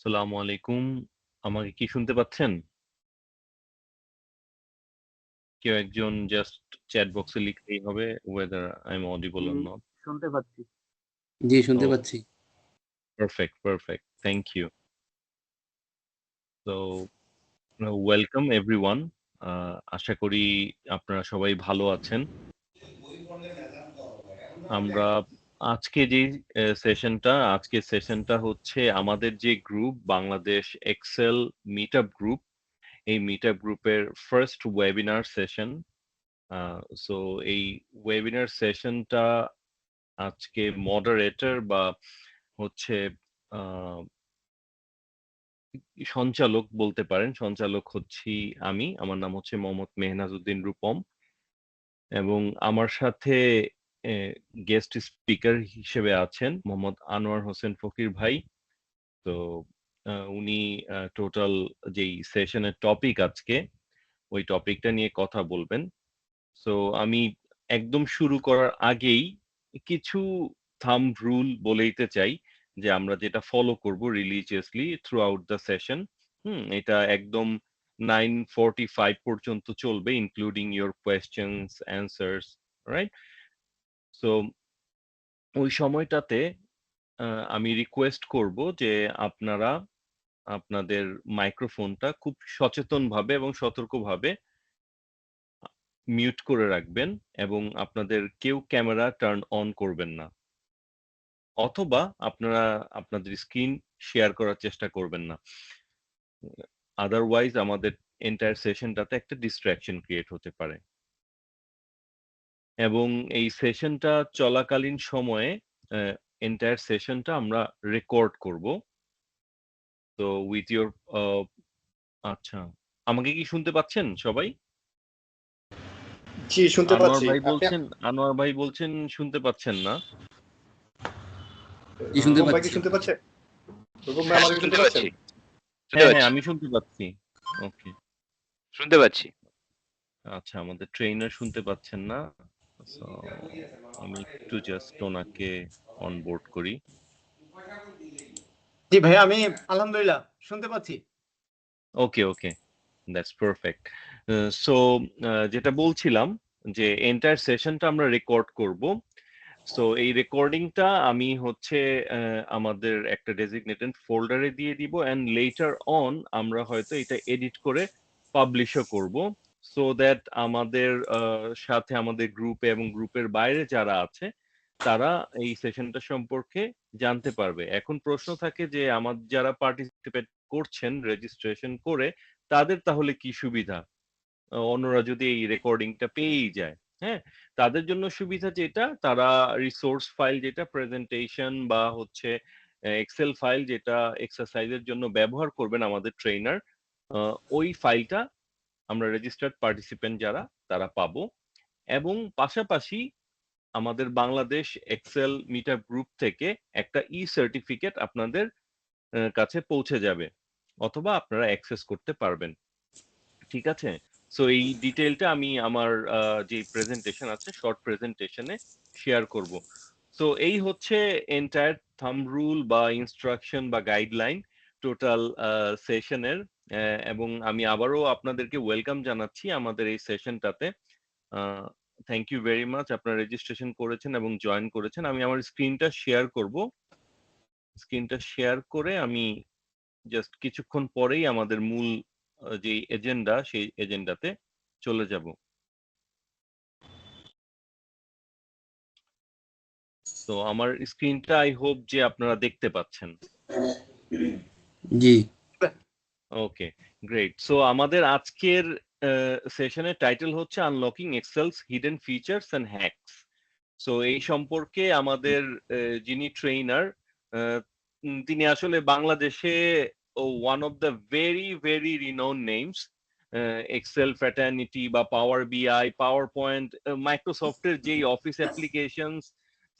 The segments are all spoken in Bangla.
আসসালামু আলাইকুম। আমাকে কি শুনতে পাচ্ছেন? কেউ একজন জাস্ট চ্যাট বক্সে লিখলেই হবে whether I'm audible or not. শুনতে পাচ্ছি। জি শুনতে Oh, পাচ্ছি। perfect. Thank you. So, welcome everyone. আশা করি আপনারা সবাই ভালো আছেন। আমরা আজকের সেশনটা হচ্ছে আমাদের যে group Bangladesh Excel meetup group, এই মিটআপ গ্রুপের ফার্স্ট ওয়েবিনার সেশন। সো এই ওয়েবিনার সেশনটা আজকে মডারেটর বা হচ্ছে আহ, সঞ্চালক বলতে পারেন। সঞ্চালক হচ্ছি আমি। আমার নাম হচ্ছে মোহাম্মদ মেহনাজউদ্দিন রূপম এবং আমার সাথে গেস্ট স্পিকার হিসেবে আছেন মোহাম্মদ আনোয়ার হোসেন ফকির ভাই। তো উনি টোটাল যেই সেশনের টপিক আজকে ওই টপিকটা নিয়ে কথা বলবেন। সো আমি একদম শুরু করার আগেই কিছু থাম্ব রুল বলে দিতে চাই যে আমরা যেটা ফলো করব religiously through out the session. এটা একদম 9:45 পর্যন্ত চলবে, including your questions answers, right? So ওই সময়টাতে আমি রিকোয়েস্ট করব যে আপনারা আপনাদের মাইক্রোফোনটা খুব সচেতনভাবে এবং সতর্কভাবে মিউট করে রাখবেন এবং আপনাদের কেউ ক্যামেরা টার্ন অন করবেন না, অথবা আপনারা আপনাদের স্ক্রিন শেয়ার করার চেষ্টা করবেন না। আদারওয়াইজ আমাদের এন্টায়ার সেশনটাতে একটা ডিস্ট্রাকশন ক্রিয়েট হতে পারে। এবং এই সেশনটা চলাকালীন সময়ে এন্টায়ার সেশনটা আমরা রেকর্ড করব। তো উইথ ইয়োর আচ্ছা, আমাকে কি শুনতে পাচ্ছেন সবাই? জি শুনতে পাচ্ছি। আনোয়ার ভাই বলছেন শুনতে পাচ্ছেন না। জি শুনতে রূপম ভাই কি পাচ্ছি। শুনতে পাচ্ছে? রূপম ভাই আমাকে শুনতে পাচ্ছেন? হ্যাঁ, আমি শুনতে পাচ্ছি। ওকে, শুনতে পাচ্ছি। আচ্ছা, আমাদের ট্রেনার শুনতে পাচ্ছেন না। So, আমি একটু জাস্ট ওনাকে অনবোর্ড করি। জি ভাই, আমি আলহামদুলিল্লাহ শুনতে পাচ্ছি। ওকে, দ্যাটস পারফেক্ট। সো যেটা বলছিলাম যে এন্টায়ার সেশনটা আমরা রেকর্ড করব। সো এই রেকর্ডিংটা আমি হচ্ছে আমাদের একটা ডেজিগনেটেড ফোল্ডারে দিয়ে দিব অ্যান্ড লেটার অন আমরা হয়তো এটা এডিট করে পাবলিশও করব, সো দ্যাট আমাদের সাথে আমাদের গ্রুপে এবং গ্রুপের বাইরে যারা আছে তারা এই সেশনটা সম্পর্কে জানতে পারবে। এখন প্রশ্ন থাকে যে আমার যারা পার্টিসিপেট করছেন রেজিস্ট্রেশন করে তাদের তাহলে কি সুবিধা অন্যরা যদি এই রেকর্ডিংটা পেয়েই যায়? হ্যাঁ, তাদের জন্য সুবিধা যেটা, তারা রিসোর্স ফাইল যেটা প্রেজেন্টেশন বা হচ্ছে এক্সেল ফাইল যেটা এক্সারসাইজের জন্য ব্যবহার করবেন আমাদের ট্রেনার, ওই ফাইলটা আমরা রেজিস্টার্ড পার্টিসিপেন্ট যারা তারা পাবো। এবং পাশাপাশি আমাদের বাংলাদেশ এক্সেল মিটআপ গ্রুপ থেকে একটা সার্টিফিকেট আপনাদের কাছে পৌঁছে যাবে, অথবা আপনারা অ্যাক্সেস করতে পারবেন। ঠিক আছে? সো এই ডিটেইলটা আমি আমার যে প্রেজেন্টেশন আছে শর্ট প্রেজেন্টেশনে শেয়ার করব। সো এই হচ্ছে এন্টায়ার থাম্ব রুল বা ইনস্ট্রাকশন বা গাইডলাইন টোটাল সেশনের। এবং আমি আবারও আপনাদেরকে ওয়েলকাম জানাচ্ছি আমাদের এই সেশনটাতে। থ্যাংক ইউ ভেরি মাচ, আপনারা রেজিস্ট্রেশন করেছেন এবং জয়েন করেছেন। আমি আমার স্ক্রিনটা শেয়ার করব। স্ক্রিনটা শেয়ার করে আমি জাস্ট কিছুক্ষণ পরেই আমাদের মূল যে এজেন্ডা সেই এজেন্ডাতে চলে যাব। তো আমার স্ক্রিনটা আই হোপ যে আপনারা দেখতে পাচ্ছেন। জি ওকে, গ্রেট। সো আমাদের আজকের সেশনের টাইটেল হচ্ছে unlocking Excel's hidden features and hacks. So এই সম্পর্কে আমাদের যিনি ট্রেনার, তিনি আসলে বাংলাদেশে one of the very renowned names. Excel fraternity বা পাওয়ার বিআই, পাওয়ার পয়েন্ট, মাইক্রোসফটের যেই অফিস অ্যাপ্লিকেশনস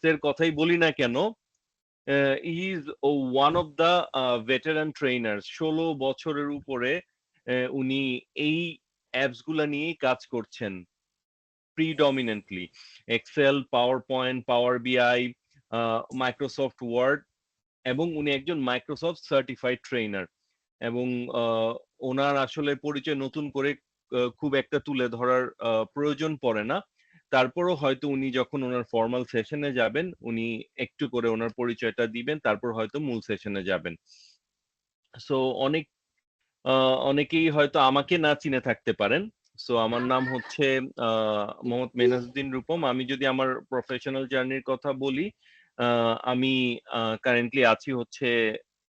এর কথাই বলি না কেন, he is one of the veteran trainers. 16 বছরের উপরে উনি এই অ্যাপস গুলা নিয়েই কাজ করছেন প্রিডমিনেন্টলি। এক্সেল, পাওয়ার পয়েন্ট, পাওয়ার বিআই, মাইক্রোসফট ওয়ার্ড, এবং উনি একজন মাইক্রোসফট সার্টিফাইড ট্রেনার এবং ওনার আসলে পরিচয় নতুন করে খুব একটা তুলে ধরার প্রয়োজন পড়ে না। তারপরও হয়তো উনি যখন ওনার ফর্মাল সেশনে যাবেন উনি একটু করে ওনার পরিচয়টা দিবেন, তারপর হয়তো মূল সেশনে যাবেন। সো অনেকেই হয়তো আমাকে না চিনে থাকতে পারেন। সো আমার নাম হচ্ছে মোহাম্মদ মেহনাজউদ্দিন রূপম। আমি যদি আমার প্রফেশনাল জার্নির কথা বলি, আমি কারেন্টলি আছি হচ্ছে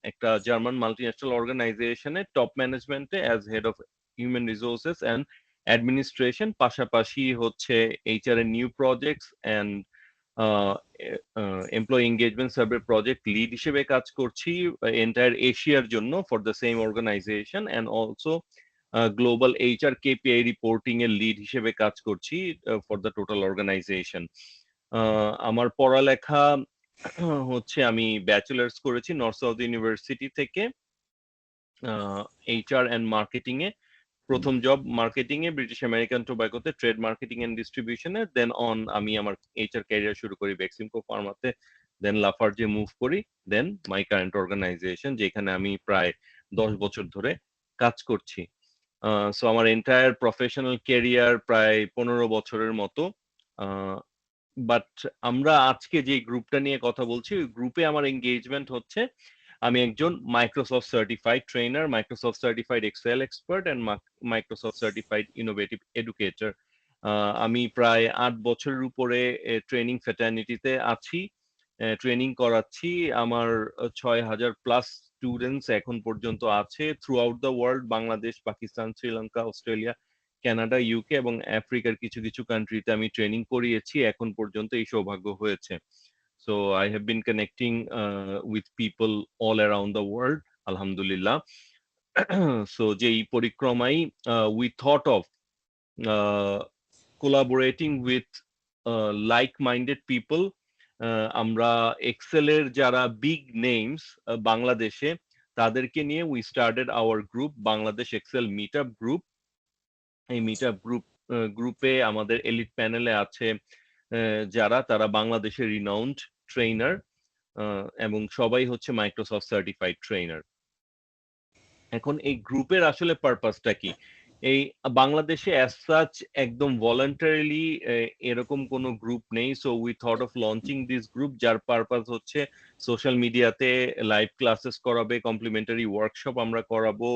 একটা জার্মান মাল্টিন্যাশনাল অর্গানাইজেশনে টপ ম্যানেজমেন্টে as head of human resources and administration. পাশাপাশি হচ্ছে এইচআর এর new projects and employee engagement survey project lead হিসেবে কাজ করছি এন্টায়ার এশিয়ার জন্য for the same organization and also global HR KPI reporting এর লিড হিসেবে কাজ করছি ফর দ্য টোটাল অর্গানাইজেশন। আমার পড়ালেখা হচ্ছে আমি ব্যাচেলার্স করেছি নর্থ সাউথ ইউনিভার্সিটি থেকে এইচআর অ্যান্ড মার্কেটিং এ। প্রথম জব মার্কেটিং এ ব্রিটিশ আমেরিকান টোব্যাকোতে ট্রেড মার্কেটিং এন্ড ডিস্ট্রিবিউশনে। দেন অন আমি আমার এইচআর ক্যারিয়ার শুরু করি বেক্সিমকো ফার্মাতে, দেন লাফার্জে মুভ করি, দেন মাই কারেন্ট অর্গানাইজেশন যেখানে আমি প্রায় 10 বছর ধরে কাজ করছি। সো আমার এন্টায়ার প্রফেশনাল ক্যারিয়ার প্রায় 15 বছরের মতো। বাট আমরা আজকে যে গ্রুপটা নিয়ে কথা বলছি ওই গ্রুপে আমার এঙ্গেজমেন্ট হচ্ছে আমি একজন Microsoft certified trainer, Microsoft certified Excel expert and Microsoft certified innovative educator. আমি প্রায় 8 বছরের উপরে ট্রেনিং ফ্যাটার্নিটিতে আছি, ট্রেনিং করাচ্ছি। আমার 6,000 প্লাস স্টুডেন্টস এখন পর্যন্ত আছে through out the world, Bangladesh, Pakistan, Sri Lanka, Australia, Canada, UK এবং আফ্রিকার কিছু কিছু কান্ট্রিতে আমি ট্রেনিং করিয়েছি এখন পর্যন্ত, এই সৌভাগ্য হয়েছে। So I have been connecting with people all around the world, alhamdulillah. So যেই পরিক্রমায় we thought of uh, collaborating with like-minded people. আমরা এক্সেলের যারা বিগ নেমস বাংলাদেশে তাদেরকে নিয়ে we started our group Bangladesh Excel meetup group. এই মিটআপ গ্রুপে আমাদের এলিট প্যানেলে আছে যারা তারা বাংলাদেশের রিনাউন্ড ট্রেনার এবং সবাই হচ্ছে মাইক্রোসফট সার্টিফাইড ট্রেনার। এখন এই গ্রুপের আসলে পারপাসটা কি? এই বাংলাদেশে অ্যাজ সাচ একদম ভলান্টারিলি এরকম কোনো গ্রুপ নেই। So we thought of launching this group, যার পারপাস হচ্ছে সোশ্যাল মিডিয়াতে লাইভ ক্লাসেস করাবে, কমপ্লিমেন্টারি ওয়ার্কশপ আমরা করাবো,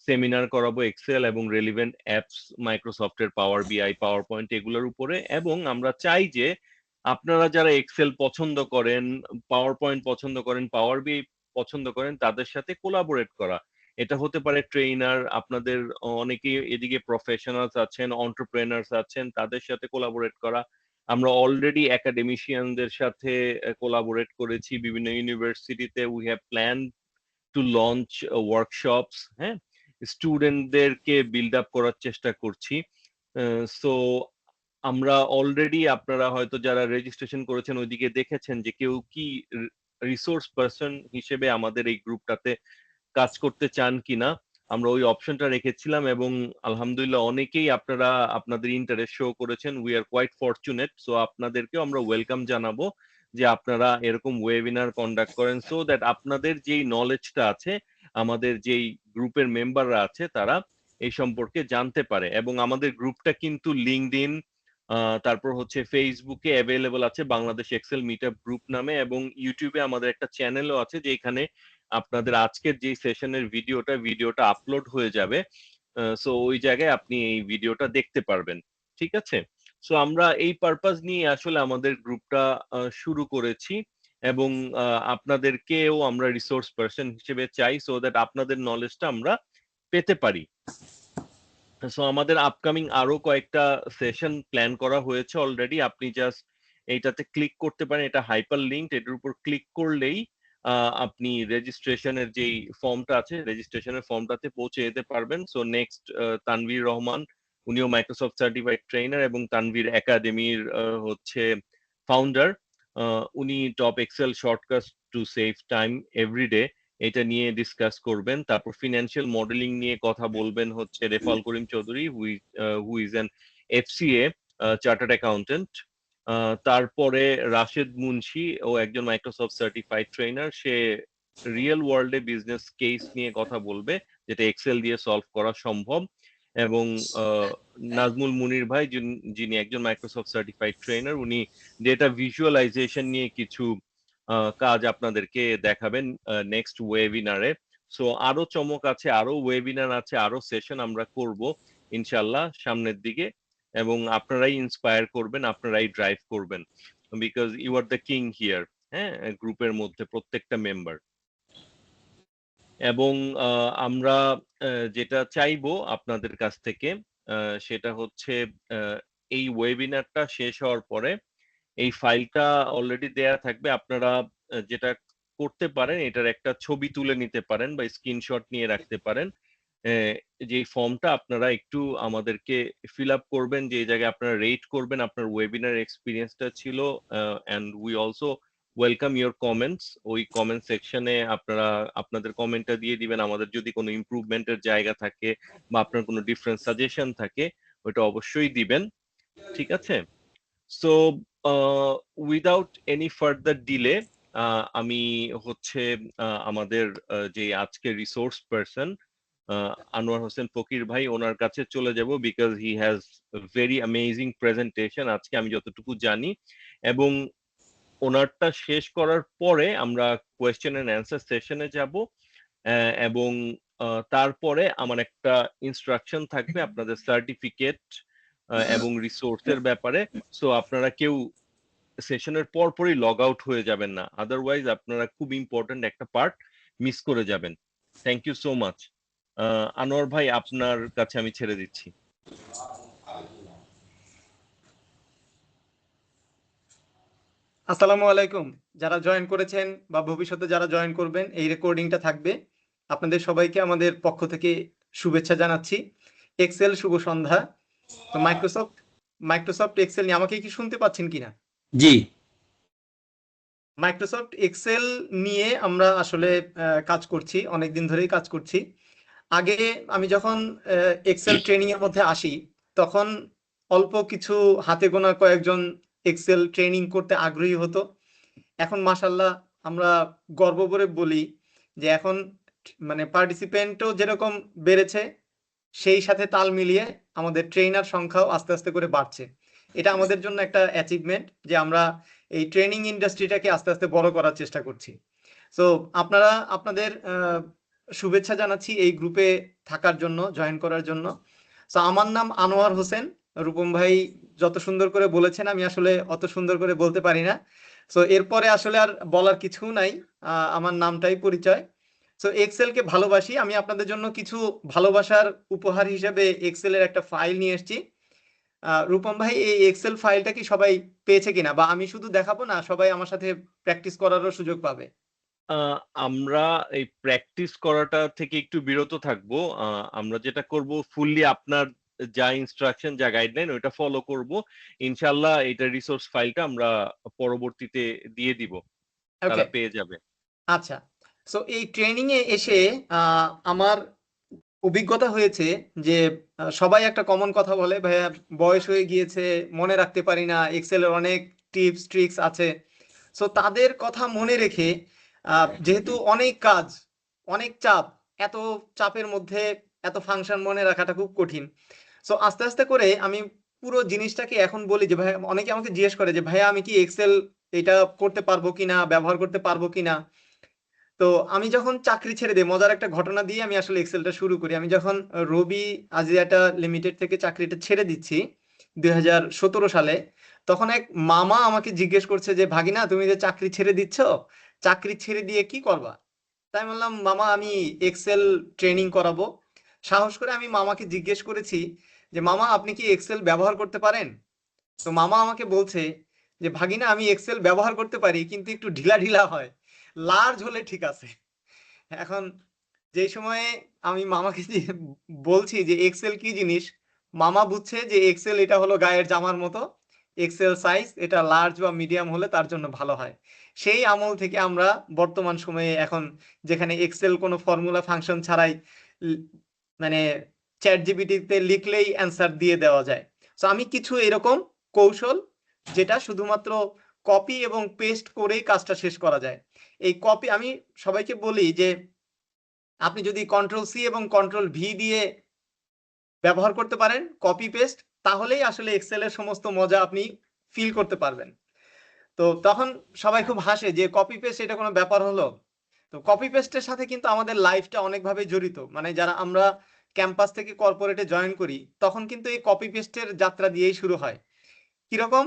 সেমিনার করাবো এক্সেল এবং রেলিভেন্ট অ্যাপস মাইক্রোসফটের পাওয়ার বিআই, পাওয়ার পয়েন্ট এগুলোর উপরে। এবং আমরা চাই যে আপনারা যারা এক্সেল পছন্দ করেন, পাওয়ার পয়েন্ট পছন্দ করেন, পাওয়ার বিআই পছন্দ করেন, তাদের সাথে কোলাবোরেট করা। এটা হতে পারে ট্রেনার, আপনাদের অনেকেই এদিকে প্রফেশনালস আছেন, এন্টারপ্রেনার্স আছেন, তাদের সাথে কোলাবোরেট করা। আমরা অলরেডি একাডেমিশিয়ানদের সাথে কোলাবোরেট করেছি বিভিন্ন ইউনিভার্সিটিতে। We have plan to launch workshops, হ্যাঁ, স্টুডেন্টদেরকে বিল্ড আপ করার চেষ্টা করছি। সো আমরা অলরেডি, আপনারা হয়তো যারা রেজিস্ট্রেশন করেছেন ওইদিকে দেখেছেন যে কেউ কি রিসোর্স পারসন হিসেবে আমাদের এই গ্রুপটাতে কাজ করতে চান কিনা। আমরা ওই অপশনটা রেখেছিলাম এবং আলহামদুলিল্লাহ অনেকেই আপনারা আপনাদের ইন্টারেস্ট শো করেছেন। We are quite fortunate. So আপনাদেরকেও আমরা ওয়েলকাম জানাবো যে আপনারা এরকম ওয়েবিনার কন্ডাক্ট করেন, সো দ্যাট আপনাদের যেই নলেজটা আছে, আমাদের যেই গ্রুপের মেম্বাররা আছে তারা এই সম্পর্কে জানতে পারে। এবং আমাদের গ্রুপটা কিন্তু লিঙ্কডইন, তারপর হচ্ছে ফেসবুকে অ্যাভেলেবল আছে বাংলাদেশ এক্সেল মিটআপ গ্রুপ নামে, এবং ইউটিউবে আমাদের একটা চ্যানেলও আছে যেখানে আপনাদের আজকের যে সেশনের ভিডিওটা আপলোড হয়ে যাবে। সো ওই জায়গায় আপনি এই ভিডিওটা দেখতে পারবেন। ঠিক আছে? সো আমরা এই পারপাস নিয়ে আসলে আমাদের গ্রুপটা শুরু করেছি এবং আপনাদেরকেও আমরা রিসোর্স পারসন হিসেবে চাই, সো দ্যাট আপনাদের নলেজটা আমরা পেতে পারি। সো আমাদের আপকামিং আরো কয়েকটা সেশন প্ল্যান করা হয়েছে অলরেডি। আপনি জাস্ট এইটাতে ক্লিক করতে পারেন, এটা হাইপার লিঙ্ক, এটার উপর ক্লিক করলেই আপনি রেজিস্ট্রেশনের যেই ফর্মটা আছে রেজিস্ট্রেশনের ফর্মটাতে পৌঁছে যেতে পারবেন। সো নেক্সট তানভীর রহমান, উনিও মাইক্রোসফট সার্টিফাইড ট্রেনার এবং তানভীর একাডেমির হচ্ছে ফাউন্ডার। উনি top Excel shortcut to save time everyday এটা নিয়ে ডিসকাস করবেন। তারপর ফিনান্সিয়াল মডেলিং নিয়ে কথা বলবেন হচ্ছে Refal Karim Chowdhury, who is an FCA chartered accountant. তারপরে রাশেদ মুন্সি, ও একজন মাইক্রোসফট সার্টিফাইড ট্রেনার, সে রিয়েল ওয়ার্ল্ডে বিজনেস কেস নিয়ে কথা বলবে, যেটা এক্সেল দিয়ে সলভ করা সম্ভব। এবং নাজমুল মুনির ভাই, যিনি একজন মাইক্রোসফট সার্টিফাইড ট্রেনার, উনি ডেটা ভিজুয়ালাইজেশন নিয়ে কিছু কাজ আপনাদেরকে দেখাবেন নেক্সট ওয়েবিনারে। সো আরো চমক আছে, আরো ওয়েবিনার আছে, আরো সেশন আমরা করব ইনশাল্লাহ সামনের দিকে, এবং আপনারাই ইন্সপায়ার করবেন, আপনারাই ড্রাইভ করবেন, because you are the king here, হ্যাঁ, গ্রুপের মধ্যে প্রত্যেকটা মেম্বার। এবং আমরা যেটা চাইবো আপনাদের কাছ থেকে সেটা হচ্ছে এই ওয়েবিনারটা শেষ হওয়ার পরে এই ফাইলটা অলরেডি দেয়া থাকবে, আপনারা যেটা করতে পারেন এটার একটা ছবি তুলে নিতে পারেন বা স্ক্রিনশট নিয়ে রাখতে পারেন। যে ফর্মটা আপনারা একটু আমাদেরকে ফিল আপ করবেন, যে এই জায়গায় আপনারা রেট করবেন আপনার ওয়েবিনার এক্সপিরিয়েন্সটা ছিল, and we also welcome your comments. ওই কমেন্ট সেকশনে আপনারা আপনাদের কমেন্টটা দিয়ে দিবেন, আমাদের যদি কোনো ইমপ্রুভমেন্টের জায়গা থাকে বা আপনার কোনো ডিফারেন্ট সাজেশন থাকে ওইটা অবশ্যই দিবেন, ঠিক আছে? So without any further delay আমি হচ্ছে আমাদের যে আজকের রিসোর্স পারসন আনোয়ার হোসেন ফকির ভাই, ওনার কাছে চলে যাব, because he has very amazing presentation আজকে আমি যতটুকু জানি। এবং ওনারটা শেষ করার পরে আমরা কোয়েশ্চেন এন্ড অ্যান্সার সেশনে যাব, এবং তারপরে আমার একটা ইনস্ট্রাকশন থাকবে আপনাদের সার্টিফিকেট এবং রিসোর্সের ব্যাপারে। সো আপনারা কেউ সেশনের পরপরই লগ আউট হয়ে যাবেন না, আদারওয়াইজ আপনারা খুব ইম্পর্টেন্ট একটা পার্ট মিস করে যাবেন। Thank you so much. Anwar ভাই, আপনার কাছে আমি ছেড়ে দিচ্ছি। আসসালামু আলাইকুম। যারা জয়েন করেছেন বা ভবিষ্যতে যারা জয়েন করবেন, এই রেকর্ডিংটা থাকবে। আপনাদের সবাইকে আমাদের পক্ষ থেকে শুভেচ্ছা জানাচ্ছি। এক্সেল শুভ সন্ধ্যা। তো মাইক্রোসফট এক্সেল নিয়ে আমাকে কি শুনতে পাচ্ছেন কিনা? জি। মাইক্রোসফট এক্সেল নিয়ে আমরা আসলে কাজ করছি, অনেকদিন ধরেই কাজ করছি। আগে আমি যখন এক্সেল ট্রেনিং এর মধ্যে আসি, তখন অল্প কিছু হাতে গোনা কয়েকজন এক্সেল ট্রেনিং করতে আগ্রহী হতো। এখন মাশাল্লাহ আমরা গর্ব করে বলি যে এখন মানে পার্টিসিপেন্টও যেরকম বেড়েছে, সেই সাথে তাল মিলিয়ে আমাদের ট্রেনার সংখ্যাও আস্তে আস্তে করে বাড়ছে। এটা আমাদের জন্য একটা অ্যাচিভমেন্ট যে আমরা এই ট্রেনিং ইন্ডাস্ট্রিটাকে আস্তে আস্তে বড় করার চেষ্টা করছি। সো আপনারা আপনাদের শুভেচ্ছা জানাচ্ছি এই গ্রুপে থাকার জন্য, জয়েন করার জন্য। সো আমার নাম আনোয়ার হোসেন। রূপম ভাই যত সুন্দর করে বলেছেন, আমি আসলে অত সুন্দর করে বলতে পারি না। সো এরপরে আসলে আর বলার কিছু নাই, আমার নামটাই পরিচয়। সো এক্সেলকে ভালোবাসি। আমি আপনাদের জন্য কিছু ভালোবাসার উপহার হিসেবে এক্সেলের একটা ফাইল নিয়ে এসেছি। রূপম ভাই, এই এক্সেল ফাইলটা কি সবাই পেয়েছে কিনা, বা আমি শুধু দেখাবো না, সবাই আমার সাথে প্র্যাকটিস করারও সুযোগ পাবে? আমরা এই প্র্যাকটিস করাটা থেকে একটু বিরত থাকবো। আমরা যেটা করব, ফুললি আপনার যা ইনস্ট্রাকশন, যা গাইডলাইন, ওইটা ফলো করব ইনশাল্লাহ। এটা রিসোর্স ফাইলটা আমরা পরবর্তীতে দিয়ে দিব, তারা ওকে, পেয়ে যাবে। আচ্ছা। সো এই ট্রেনিং এ এসে আমার অভিজ্ঞতা হয়েছে যে সবাই একটা কমন কথা বলে, ভাইয়া বয়স হয়ে গিয়েছে, মনে রাখতে পারি না, এক্সেলের অনেক টিপস ট্রিক্স আছে। সো তাদের কথা মনে রেখে যেহেতু অনেক কাজ, অনেক চাপ, এত চাপের মধ্যে এত ফাংশন মনে রাখাটা খুব কঠিন। সো আস্তে আস্তে করে আমি পুরো জিনিসটাকে এখন বলি যে ভাই, অনেকে আমাকে জিজ্ঞেস করে যে ভাইয়া আমি কি এক্সেল এটা করতে পারবো কিনা, ব্যবহার করতে পারবো কিনা। তো আমি যখন চাকরি ছেড়ে দিই, মজার একটা ঘটনা দিয়ে আমি আসলে এক্সেলটা শুরু করি। আমি যখন রবি আজিয়াটা লিমিটেড থেকে চাকরিটা ছেড়ে দিচ্ছি 2017 সালে, তখন এক মামা আমাকে জিজ্ঞেস করছে যে ভাগিনা, তুমি যে চাকরি ছেড়ে দিচ্ছ, চাকরি ছেড়ে দিয়ে কি করবা? তাই বললাম, মামা আমি এক্সেল ট্রেনিং করাবো। সাহস করে আমি মামাকে জিজ্ঞেস করেছি যে মামা, আপনি কি এক্সেল ব্যবহার করতে পারেন? তো মামা আমাকে বলছে যে ভাগিনা, আমি এক্সেল ব্যবহার করতে পারি, কিন্তু একটু ঢিলা ঢিলা হয়, লার্জ হলে ঠিক আছে। এখন যেই সময়ে আমি মামাকে বলছি যে এক্সেল কি জিনিস, মামা বুঝছে যে এক্সেল এটা হলো গায়ের জামার মতো। এক্সেল সাইজ এটা লার্জ বা মিডিয়াম হলে তার জন্য ভালো হয়। সেই আমল থেকে আমরা বর্তমান সময়ে এখন, যেখানে এক্সেল কোনো ফর্মুলা ফাংশন ছাড়াই মানে চ্যাট জিপিটিতে লিখলেই অ্যান্সার দিয়ে দেওয়া যায়। তো আমি কিছু এরকম কৌশল, যেটা শুধুমাত্র কপি এবং পেস্ট করেই কাজটা শেষ করা যায়, এই কপি আমি সবাইকে বলি যে আপনি যদি কন্ট্রোল সি এবং কন্ট্রোল ভি দিয়ে ব্যবহার করতে পারেন কপি পেস্ট, তাহলেই আসলে এক্সেলের সমস্ত মজা আপনি ফিল করতে পারবেন। তো তখন সবাই খুব হাসে যে কপি পেস্ট এটা কোনো ব্যাপার হলো। তো কপি পেস্টের সাথে কিন্তু আমাদের লাইফটা অনেকভাবে জড়িত, মানে যারা আমরা ক্যাম্পাস থেকে কর্পোরেটে জয়েন করি তখন কিন্তু এই কপি পেস্টের যাত্রা দিয়েই শুরু হয়। কিরকম?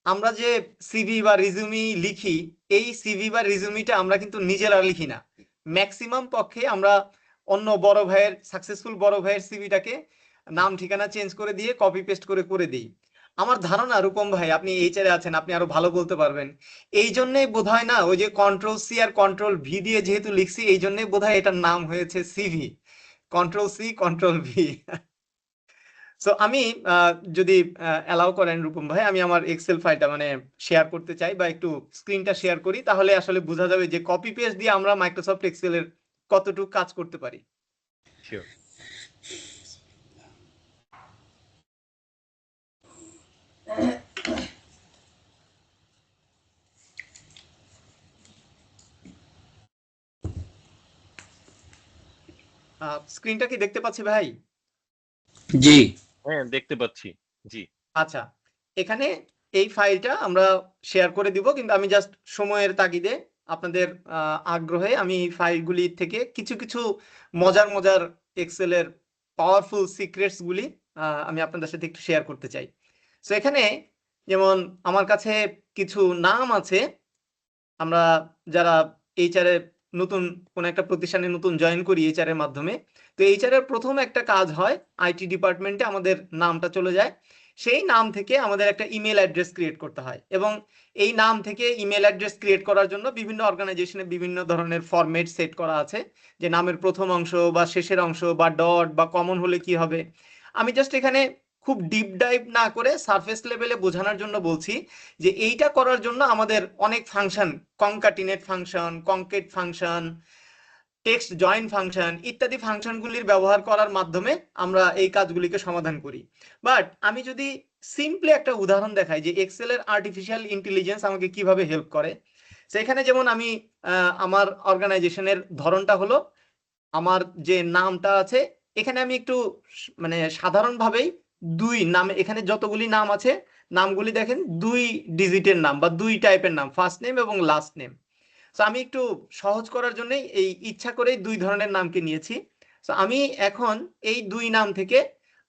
আমরা যে সিভি বা রিজুমি লিখি, এই সিভি বা রিজুমিটা আমরা কিন্তু নিজেরা লিখি না, ম্যাক্সিমাম পক্ষে আমরা অন্য বড় ভাইয়ের সাকসেসফুল বড় ভাইয়ের সিভিটাকে নাম ঠিকানা চেঞ্জ করে দিয়ে কপি পেস্ট করে দিই। আমার ধারণা রূপম ভাই, আপনি এইচআরে আছেন, আপনি আরো ভালো বলতে পারবেন, এই জন্যই বোধহয় না ওই যে কন্ট্রোল সি আর কন্ট্রোল ভি দিয়ে যেহেতু লিখছি এই জন্যই বোধহয় এটার নাম হয়েছে CV, control C control V. So আমি যদি অ্যালাউ করেন রূপম ভাই, আমি আমার এক্সেল ফাইলটা মানে শেয়ার করতে চাই বা একটু স্ক্রিনটা শেয়ার করি, তাহলে আসলে বোঝা যাবে যে কপি পেস্ট দিয়ে আমরা মাইক্রোসফট এক্সেলের কতটুকু কাজ করতে পারি। শিওর। স্ক্রিনটা কি দেখতে পাচ্ছি ভাই? জি হ্যাঁ, দেখতে পাচ্ছি। জি। আচ্ছা, এখানে এই ফাইলটা আমরা শেয়ার করে দিব, কিন্তু আমি জাস্ট সময়ের তাগিদে আপনাদের আগ্রহে আমি এই ফাইলগুলি থেকে কিছু কিছু মজার মজার এক্সেলের পাওয়ারফুল সিক্রেটস গুলি আমি আপনাদের সাথে একটু শেয়ার করতে চাই। সো এখানে যেমন আমার কাছে কিছু নাম আছে, আমরা যারা এইচআরে নতুন কোন একটা প্রতিষ্ঠানে নতুন জয়েন করি এইচআর এর মাধ্যমে, তো এইচআর এর প্রথম একটা কাজ হয় আইটি ডিপার্টমেন্টে আমাদের নামটা চলে যায়, সেই নাম থেকে আমাদের একটা ইমেল অ্যাড্রেস ক্রিয়েট করতে হয়, এবং এই নাম থেকে ইমেল অ্যাড্রেস ক্রিয়েট করার জন্য বিভিন্ন অর্গানাইজেশনে বিভিন্ন ধরনের ফরম্যাট সেট করা আছে, যে নামের প্রথম অংশ বা শেষের অংশ বা ডট বা কমন হলে কি হবে। আমি জাস্ট এখানে খুব ডিপ ডাইভ না করে সারফেস লেভেলে বোঝানোর জন্য বলছি যে এইটা করার জন্য আমাদের অনেক function, concatenate function, concat function, text join function ইত্যাদি ফাংশনগুলির ব্যবহার করার মাধ্যমে আমরা এই কাজগুলিকে সমাধান করি। বাট আমি যদি সিম্পলি একটা উদাহরণ দেখাই যে এক্সেলের আর্টিফিশিয়াল ইন্টেলিজেন্স আমাকে কিভাবে হেল্প করে, সেখানে যেমন আমি আমার অর্গানাইজেশনের ধরনটা হলো, আমার যে নামটা আছে এখানে আমি একটু মানে সাধারণভাবেই দুই নামে, এখানে যতগুলি নাম আছে নামগুলি দেখেন দুই ডিজিটের নাম বা দুই টাইপের নাম, ফার্স্ট নেম এবং লাস্ট নেম। সো আমি একটু সহজ করার জন্য এই ইচ্ছা করেই দুই ধরনের নামকে নিয়েছি। সো আমি এখন এই দুই নাম থেকে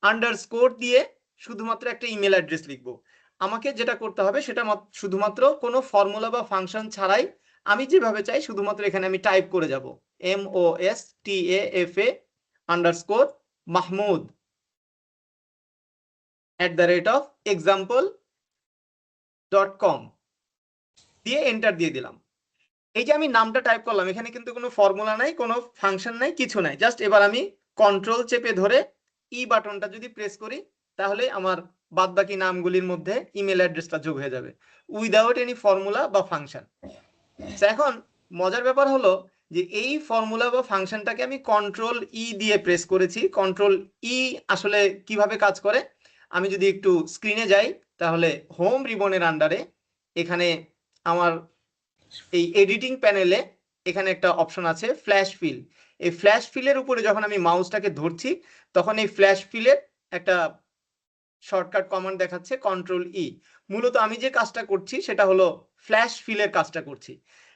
আন্ডারস্কোর দিয়ে শুধুমাত্র একটা ইমেল অ্যাড্রেস লিখবো। আমাকে যেটা করতে হবে সেটা শুধুমাত্র কোনো ফর্মুলা বা ফাংশন ছাড়াই আমি যেভাবে চাই শুধুমাত্র এখানে আমি টাইপ করে যাব, MOSTAFA_Mahmood@example.com দিয়ে এন্টার দিয়ে দিলাম। এই যে আমি নামটা টাইপ করলাম, এখানে কিন্তু কোনো ফর্মুলা নাই, কোনো ফাংশন নাই, কিছু নাই, জাস্ট এবার আমি কন্ট্রোল চেপে ধরে ই বাটনটা যদি প্রেস করি তাহলে আমার বাদবাকি নামগুলির মধ্যে ইমেল অ্যাড্রেসটা যোগ হয়ে যাবে উইদাউট এনি ফর্মুলা বা ফাংশন। এখন মজার ব্যাপার হলো যে এই ফর্মুলা বা ফাংশনটাকে আমি কন্ট্রোল ই দিয়ে প্রেস করেছি। কন্ট্রোল ই আসলে কিভাবে কাজ করে, আমি যদি একটু স্ক্রিনে যাই তাহলে হোম রিবনের আন্ডারে এখানে আমার এই এডিটিং প্যানেলে এখানে একটা অপশন আছে ফ্ল্যাশ ফিল। এই ফ্ল্যাশ ফিলের উপরে যখন আমি মাউসটাকে ধরছি তখন এই ফ্ল্যাশ ফিলের একটা শর্টকাট কমান্ড দেখাচ্ছে কন্ট্রোল ই। মূলত আমি যে কাজটা করছি সেটা হলো ফ্ল্যাশ ফিলের কাজটা করছি।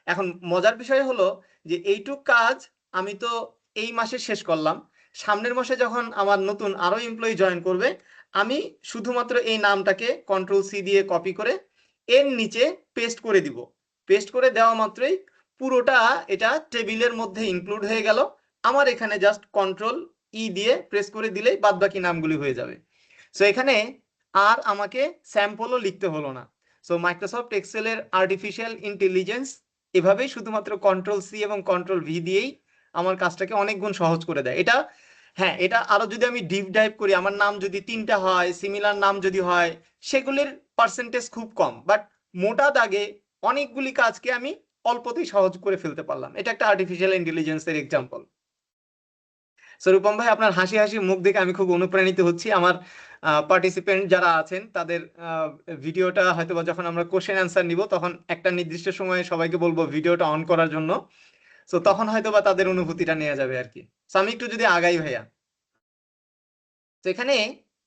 এখন মজার বিষয় হলো যে এইটুক কাজ আমি তো এই মাসে শেষ করলাম, সামনের মাসে যখন আমার নতুন আরো এমপ্লয়ি জয়েন করবে আমি শুধুমাত্র এই নামটাকে কন্ট্রোল সি দিয়ে কপি করে এর নিচে পেস্ট করে দিব। পেস্ট করে দেওয়া মাত্রই পুরোটা এটা টেবিলের মধ্যে ইনক্লুড হয়ে গেল। আমার এখানে জাস্ট কন্ট্রোল ই দিয়ে প্রেস করে দিলেই বাদবাকি নামগুলি হয়ে যাবে। সো এখানে আর আমাকে স্যাম্পলও লিখতে হলো না। সো মাইক্রোসফট এক্সেলের আর্টিফিশিয়াল ইন্টেলিজেন্স এভাবেই শুধুমাত্র কন্ট্রোল সি এবং কন্ট্রোল ভি দিয়েই আমার কাজটাকে অনেক গুণ সহজ করে দেয়। এটা হ্যাঁ, এটা আরো যদি আমি ডিপ ডাইভ করি, আমার নাম যদি 3টা হয়, সিমিলার নাম যদি হয়, সেগুলির পার্সেন্টেজ খুব কম, বাট মোটা দাগে অনেকগুলি কাজকে আমি অল্পতেই সহজ করে ফেলতে পারলাম। এটা একটা আর্টিফিশিয়াল ইন্টেলিজেন্সের এক্সাম্পল। রূপম ভাই, আপনার হাসি হাসি মুখ দেখে আমি খুব অনুপ্রাণিত হচ্ছি। আমার পার্টিসিপেন্ট যারা আছেন তাদের ভিডিওটা হয়তোবা যখন আমরা কোশ্চেন অ্যান্সার নিব তখন একটা নির্দিষ্ট সময়ে সবাইকে বলবো ভিডিওটা অন করার জন্য। তখন হয়তোবা তাদের অনুভূতিটা নেওয়া যাবে আর কি। আমি একটু যদি আগাই ভাইয়া, তো এখানে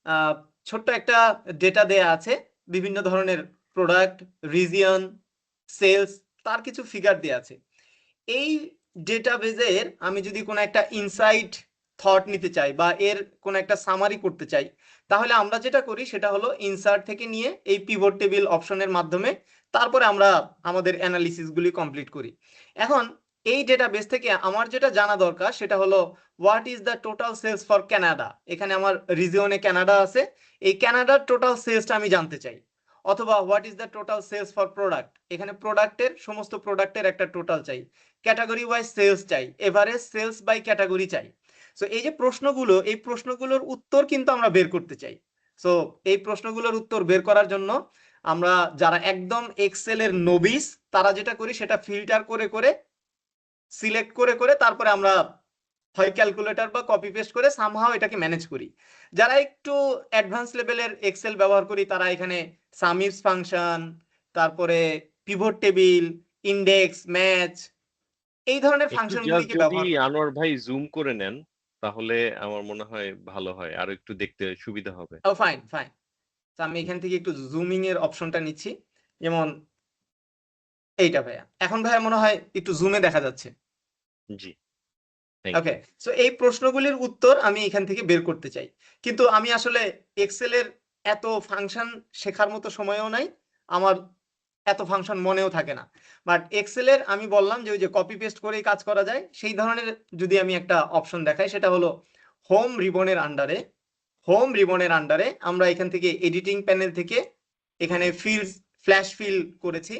আহ, ছোট্ট একটা ডেটা দেয়া আছে, বিভিন্ন ধরনের প্রোডাক্ট, রিজিয়ন, সেলস, তার কিছু ফিগার দেয়া আছে। এই ডেটাবেজের আমি যদি কোনো একটা ইনসাইট থট নিতে চাই বা এর কোনো একটা সামারি করতে চাই, তাহলে আমরা যেটা করি সেটা হলো ইনসার্ট থেকে নিয়ে এই পিভট টেবিল অপশনের মাধ্যমে তারপরে আমরা আমাদের অ্যানালিসিস গুলি কমপ্লিট করি। এখন এই ডেটাবেস থেকে আমার যেটা জানা দরকার সেটা হলো what is the total sales for Canada. এখানে আমার রিজিয়নে কানাডা আছে, এই কানাডার টোটাল সেলসটা আমি জানতে চাই। অথবা what is the total sales for product, এখানে প্রোডাক্টের সমস্ত প্রোডাক্টের একটা টোটাল চাই। ক্যাটাগরি ওয়াইজ সেলস চাই, এভারেজ সেলস বাই ক্যাটাগরি চাই। এই যে প্রশ্নগুলো, এই প্রশ্নগুলোর উত্তর কিন্তু আমরা বের করতে চাই। এই প্রশ্নগুলোর উত্তর বের করার জন্য আমরা যারা একদম এক্সেলের নবিস, তারা যেটা করি সেটা ফিল্টার করে করে সিলেক্ট করে করে তারপরে আমরা হয় ক্যালকুলেটর বা কপি পেস্ট করে সামহাও এটাকে ম্যানেজ করি। যারা একটু অ্যাডভান্স লেভেলের এক্সেল ব্যবহার করি তারা এখানে সামিপস ফাংশন, তারপরে পিভট টেবিল, ইন্ডেক্স, ম্যাচ, এই ধরনের একটু জাস্ট ফাংশনগুলিকে যদি ব্যবহার করি। আনোয়ার ভাই জুম করে নেন তাহলে আমার মনে হয় ভালো হয়, আর একটু দেখতে সুবিধা হবে। ও ফাইন ফাইন। আমি এখান থেকে একটু জুমিং এর অপশনটা নিচ্ছি, যেমন এইটা ভাইয়া। এখন ভাইয়া মনে হয় একটু জুমে দেখা যাচ্ছে। জি, থ্যাংক ওকে, ইউ। এই প্রশ্নগুলির উত্তর আমি এখান থেকে বের করতে চাই, কিন্তু আমি আসলে এক্সেলের এত ফাংশন শেখার মতো সময়ও নাই, আমার এত ফাংশন মনেও থাকে না। বাট এক্সেলের আমি বললাম যে ওই যে কপি পেস্ট করেই কাজ করা যায়, সেই ধরনের যদি আমি একটা অপশন দেখাই সেটা হলো হোম রিবনের আন্ডারে। আমরা এখান থেকে এডিটিং প্যানেল থেকে এখানে ফিল্ড ফ্ল্যাশ ফিল করেছি।